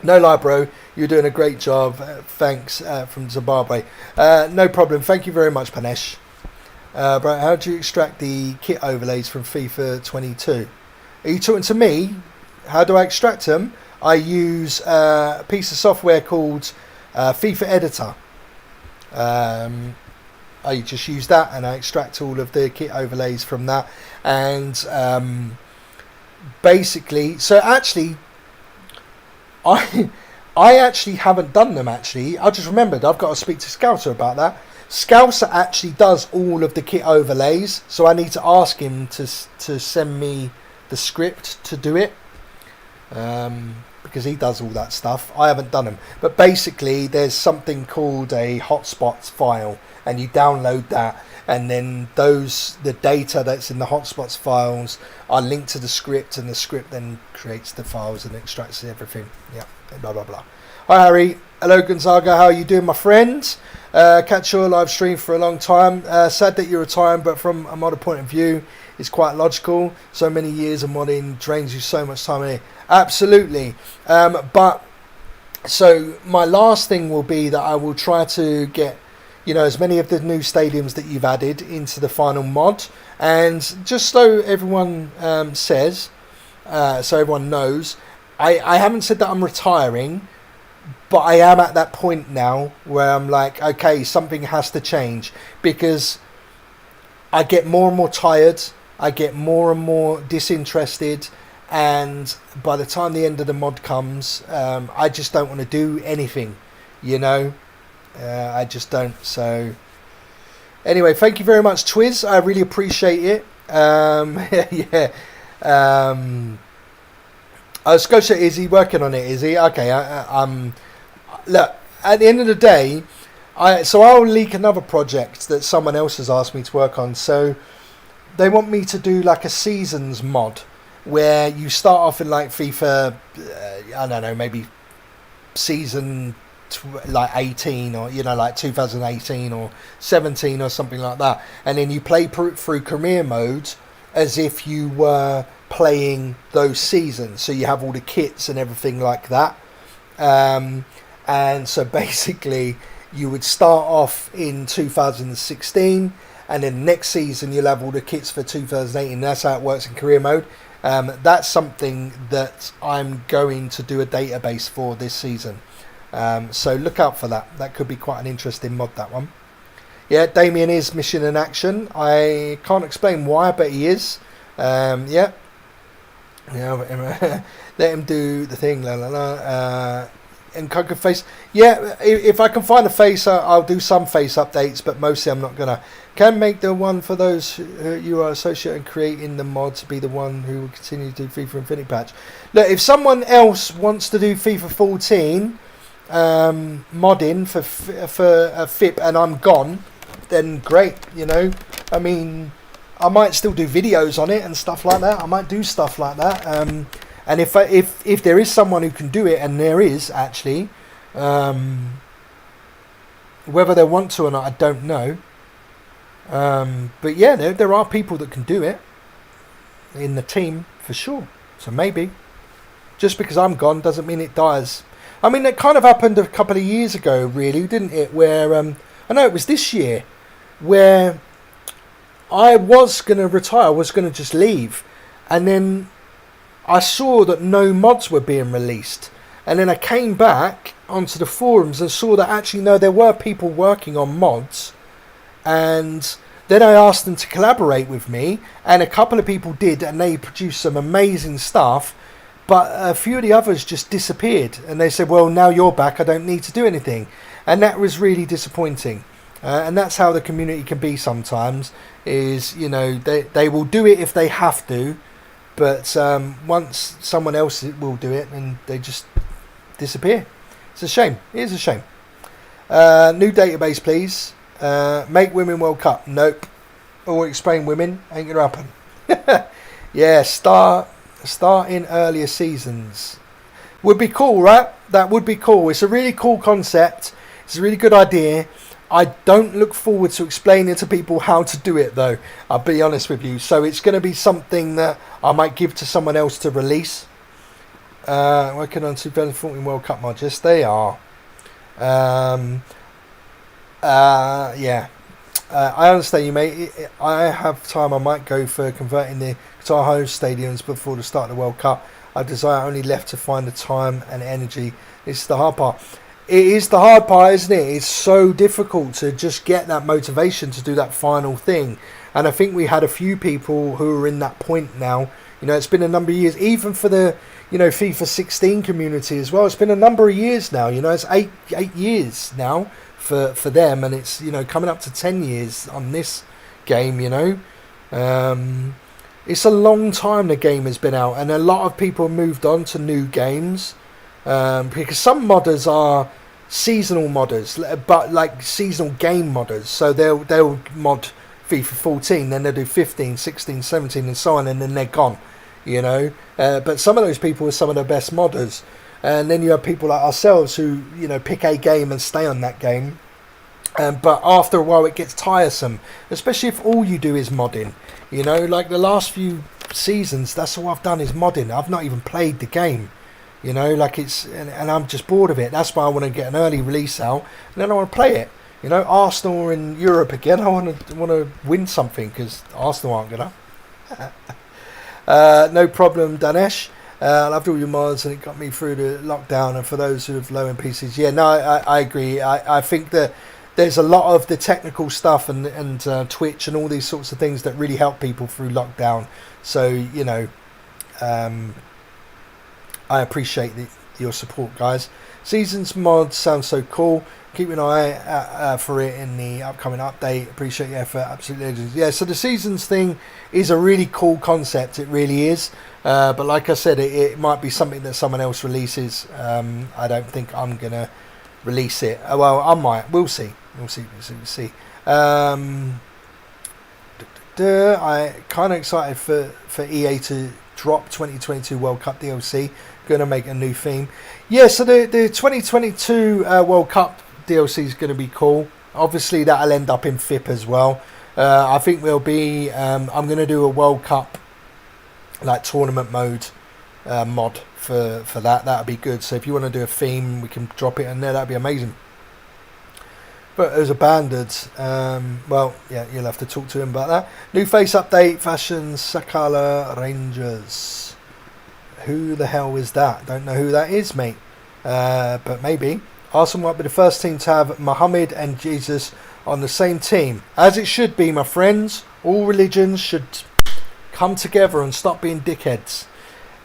no lie, bro. You're doing a great job. Thanks from Zimbabwe. No problem. Thank you very much, Panesh. Bro, how do you extract the kit overlays from FIFA 22? Are you talking to me? How do I extract them? I use a piece of software called FIFA Editor. I just use that and I extract all of the kit overlays from that. And basically, so actually, I actually haven't done them, actually. I just remembered I've got to speak to Scouser about that. Scouser actually does all of the kit overlays, so I need to ask him to send me the script to do it, because he does all that stuff. I haven't done them. But basically, there's something called a hotspots file, and you download that, and then the data that's in the hotspots files are linked to the script, and the script then creates the files and extracts everything. Yeah, blah blah blah. Hi Harry, hello Gonzaga, how are you doing, my friends? Catch your live stream for a long time. Sad that you're retiring, but from a modder point of view, it's quite logical. So many years of modding drains you so much time in it. Absolutely. But so my last thing will be that I will try to get, you know, as many of the new stadiums that you've added into the final mod. And just so everyone says, so everyone knows, I haven't said that I'm retiring, but I am at that point now where I'm like, okay, something has to change, because I get more and more tired, I get more and more disinterested, and by the time the end of the mod comes, I just don't want to do anything, you know. I just don't. So anyway, thank you very much, Twiz. I really appreciate it. Yeah. Scotia, is he working on it? Is he? Okay. Look, at the end of the day, I'll leak another project that someone else has asked me to work on. So they want me to do like a seasons mod where you start off in like FIFA, I don't know, maybe season like 18 or like 2018 or 17 or something like that, and then you play through career modes as if you were playing those seasons, so you have all the kits and everything like that. And so basically you would start off in 2016, and then next season you'll have all the kits for 2018. That's how it works in career mode. That's something that I'm going to do a database for this season. So look out for that. That could be quite an interesting mod, that one. Yeah, Damien is mission in action. I can't explain why, but he is. Yeah. Let him do the thing. La la la. And Coca face. Yeah, if I can find a face, I'll do some face updates, but mostly I'm not gonna. Can make the one for those who you are associating creating the mods be the one who will continue to do FIFA Infinity Patch. Look, if someone else wants to do FIFA 14 modding for FIP and I'm gone, then great. I mean, I might still do videos on it and stuff like that. I might do stuff like that. And if there is someone who can do it, and there is actually, whether they want to or not, I don't know. But yeah, there are people that can do it in the team for sure. So maybe, just because I'm gone doesn't mean it dies. I mean, it kind of happened a couple of years ago, really, didn't it? Where I know it was this year, where I was going to retire, I was going to just leave, and then I saw that no mods were being released, and then I came back onto the forums and saw that actually no, there were people working on mods, and then I asked them to collaborate with me, and a couple of people did, and they produced some amazing stuff, but a few of the others just disappeared, and they said, well, now you're back, I don't need to do anything, and that was really disappointing. And that's how the community can be sometimes, is, they will do it if they have to, but once someone else will do it, and they just disappear. It's a shame. It is a shame. New database, please. Make Women World Cup. Nope. Or explain women. Ain't going to happen. Yeah, start in earlier seasons. Would be cool, right? That would be cool. It's a really cool concept. It's a really good idea. I don't look forward to explaining to people how to do it, though. I'll be honest with you. So it's going to be something that I might give to someone else to release. Working on 2014 World Cup mods. Yes, they are. Yeah. I understand you, mate. I have time. I might go for converting the Qatar host stadiums before the start of the World Cup. I desire only left to find the time and energy. This is the hard part. It is the hard part, isn't it? It's so difficult to just get that motivation to do that final thing. And I think we had a few people who are in that point now. It's been a number of years, even for the, FIFA 16 community as well. It's been a number of years now. It's eight years now for them, and it's coming up to 10 years on this game. It's a long time the game has been out, and a lot of people have moved on to new games. Because some modders are seasonal modders, but like seasonal game modders, so they'll mod FIFA 14, then they'll do 15, 16, 17 and so on, and then they're gone, but some of those people are some of the best modders, and then you have people like ourselves who pick a game and stay on that game, but after a while it gets tiresome, especially if all you do is modding. Like the last few seasons, that's all I've done is modding. I've not even played the game. And I'm just bored of it. That's why I want to get an early release out, and then I want to play it. Arsenal in Europe again. I want to win something, because Arsenal aren't gonna. No problem, Danesh. I loved all your mods, and it got me through the lockdown. And for those who have low-end PCs, yeah, no, I agree. I think that there's a lot of the technical stuff and Twitch and all these sorts of things that really help people through lockdown. So I appreciate your support, guys. Seasons mods sounds so cool. Keep an eye out for it in the upcoming update. Appreciate your effort. Absolutely. Yeah, so the seasons thing is a really cool concept. It really is. But like I said, it might be something that someone else releases. I don't think I'm going to release it. Well, I might. We'll see. We'll see. I kind of excited for EA to drop 2022 World Cup DLC. Going to make a new theme. Yeah, so the 2022 World Cup DLC is going to be cool. Obviously, that'll end up in FIP as well. I think there'll be. I'm going to do a World Cup like tournament mode mod for that. That'll be good. So if you want to do a theme, we can drop it in there. That'd be amazing. But as a banded, well, yeah, you'll have to talk to him about that. New face update, Fashion Sakala Rangers. Who the hell is that? Don't know who that is, mate. But maybe. Arsenal might be the first team to have Muhammad and Jesus on the same team. As it should be, my friends. All religions should come together and stop being dickheads.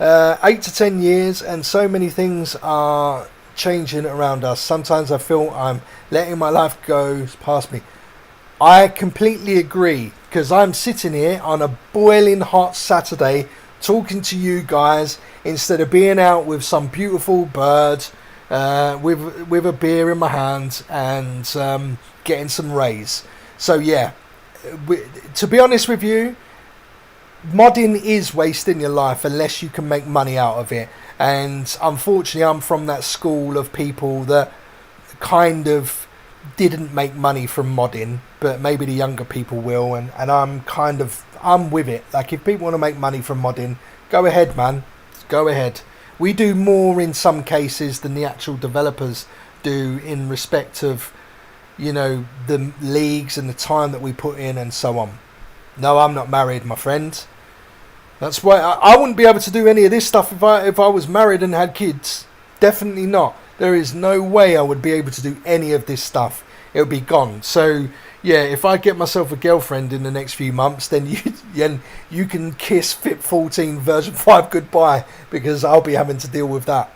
8 to 10 years and so many things are changing around us. Sometimes I feel I'm letting my life go past me. I completely agree, because I'm sitting here on a boiling hot Saturday talking to you guys instead of being out with some beautiful bird with a beer in my hand and getting some rays. So yeah, to be honest with you, modding is wasting your life unless you can make money out of it. And unfortunately, I'm from that school of people that kind of didn't make money from modding, but maybe the younger people will. And I'm with it. Like, if people want to make money from modding, go ahead, man. Go ahead. We do more in some cases than the actual developers do in respect of, you know, the leagues and the time that we put in and so on. No, I'm not married, my friend. That's why I wouldn't be able to do any of this stuff if I was married and had kids. Definitely not. There is no way I would be able to do any of this stuff. It would be gone. So yeah, if I get myself a girlfriend in the next few months, then you can kiss FIP14 version 5 goodbye, because I'll be having to deal with that.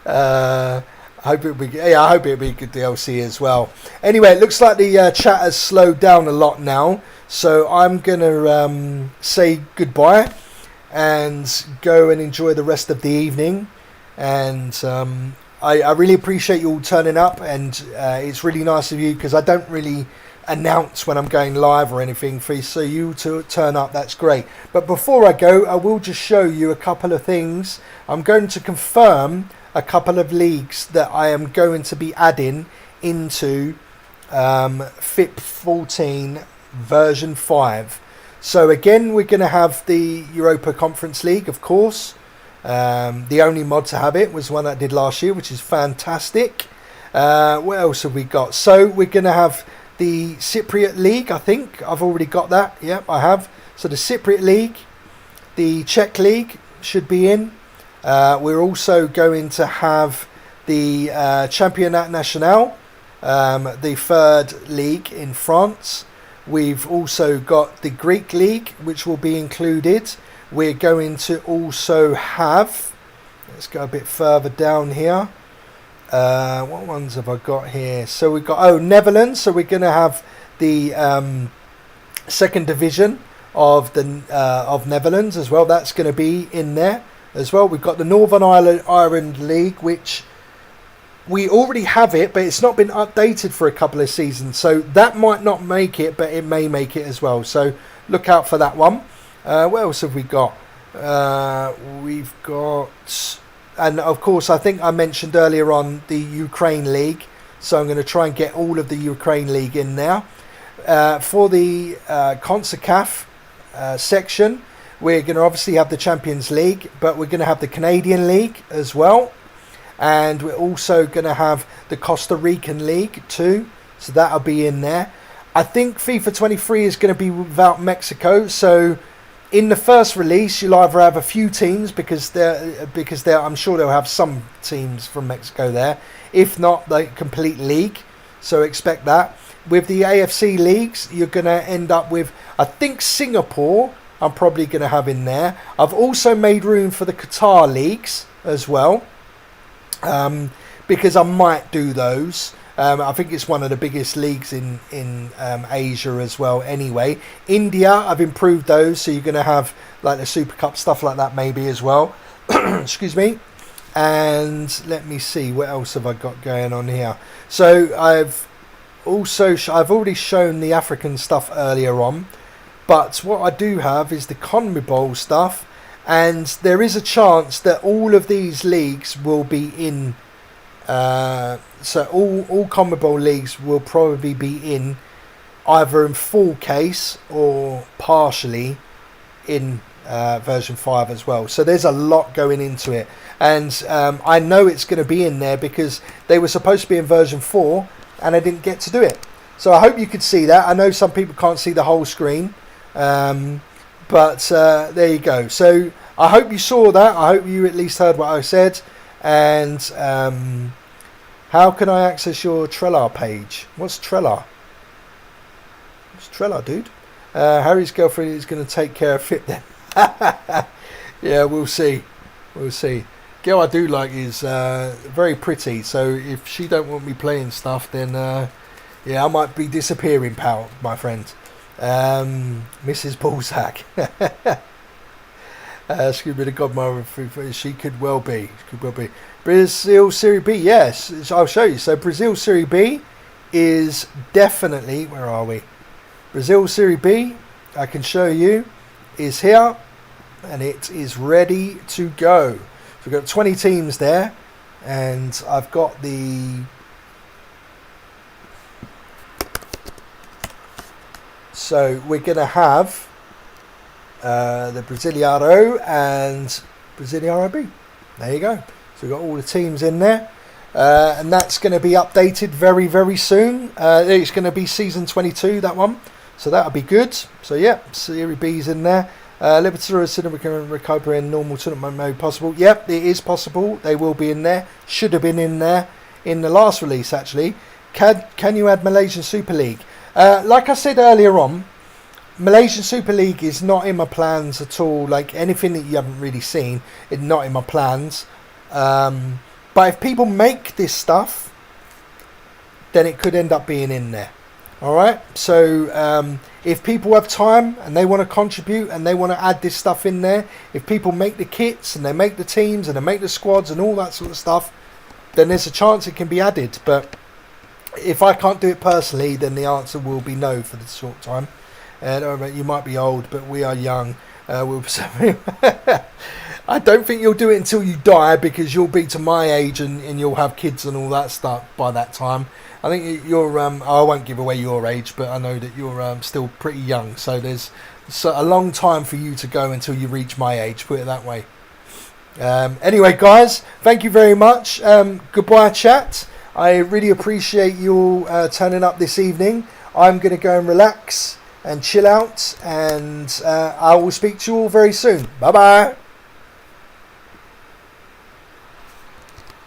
I hope it'll be a good DLC as well. Anyway, it looks like the chat has slowed down a lot now. So I'm going to say goodbye and go and enjoy the rest of the evening. And I really appreciate you all turning up. And it's really nice of you, because I don't really announce when I'm going live or anything. So you to turn up, that's great. But before I go, I will just show you a couple of things. I'm going to confirm a couple of leagues that I am going to be adding into FIP14 version 5. So again, we're going to have the Europa Conference League, of course. The only mod to have it was one that I did last year, which is fantastic. What else have we got? So we're going to have the Cypriot League. I think I've already got that. Yep, I have. So the Cypriot League, the Czech League should be in. We're also going to have the Championnat National, the third league in France. We've also got the Greek League, which will be included. We're going to also have, let's go a bit further down here. What ones have I got here? So we've got, Netherlands. So we're going to have the second division of the of Netherlands as well. That's going to be in there as well. We've got the Northern Ireland League, which we already have it, but it's not been updated for a couple of seasons. So that might not make it, but it may make it as well. So look out for that one. What else have we got? We've got, and of course, I think I mentioned earlier on the Ukraine League. So I'm going to try and get all of the Ukraine League in there. For the CONCACAF section, we're going to obviously have the Champions League, but we're going to have the Canadian League as well. And we're also going to have the Costa Rican League too. So that'll be in there. I think FIFA 23 is going to be without Mexico. So in the first release, you'll either have a few teams because I'm sure they'll have some teams from Mexico there. If not, the complete league. So expect that. With the AFC leagues, you're going to end up with, I think, Singapore I'm probably going to have in there. I've also made room for the Qatar leagues as well. Because I might do those. I think it's one of the biggest leagues in Asia as well anyway. India, I've improved those, so you're going to have like the Super Cup, stuff like that maybe as well. Excuse me. And let me see, what else have I got going on here? So I've also I've already shown the African stuff earlier on, but what I do have is the CONMEBOL stuff, and there is a chance that all of these leagues will be in. So all CONMEBOL leagues will probably be in either in full case or partially in version 5 as well. So there's a lot going into it, and I know it's going to be in there because they were supposed to be in version 4 and I didn't get to do it. So I hope you could see that. I know some people can't see the whole screen, but there you go. So I hope you saw that. I hope you at least heard what I said. And how can I access your Trellar page? What's Trellar? What's Trellar, dude? Harry's girlfriend is going to take care of FIP then. Yeah, we'll see. We'll see. Girl I do like is very pretty, so if she don't want me playing stuff, then yeah, I might be disappearing, pal, my friend. Mrs. BullZak. Excuse me, the godmother. She could well be. Could well be. Brazil Serie B. Yes, I'll show you. So Brazil Serie B is definitely. Where are we? Brazil Serie B. I can show you is here, and it is ready to go. So we've got 20 teams there, and I've got the. So we're going to have the Brasileiro and Brasileiro B. There you go. So we've got all the teams in there. And that's going to be updated very, very soon. It's going to be season 22, that one. So that'll be good. So yeah, Serie B's in there. Libertadores can recover in normal tournament mode possible. Yep, it is possible. They will be in there. Should have been in there in the last release, actually. Can you add Malaysian Super League? Like I said earlier on, Malaysian Super League is not in my plans at all. Like anything that you haven't really seen, it's not in my plans. But if people make this stuff, then it could end up being in there. Alright, so if people have time and they want to contribute and they want to add this stuff in there, if people make the kits and they make the teams and they make the squads and all that sort of stuff, then there's a chance it can be added. But if I can't do it personally, then the answer will be no for the short time. You might be old, but we are young. I don't think you'll do it until you die, because you'll be to my age and you'll have kids and all that stuff by that time. I think you're. I won't give away your age, but I know that you're still pretty young. So there's a long time for you to go until you reach my age. Put it that way. Anyway, guys, thank you very much. Goodbye, chat. I really appreciate you all turning up this evening. I'm going to go and relax and chill out, and I will speak to you all very soon. Bye bye.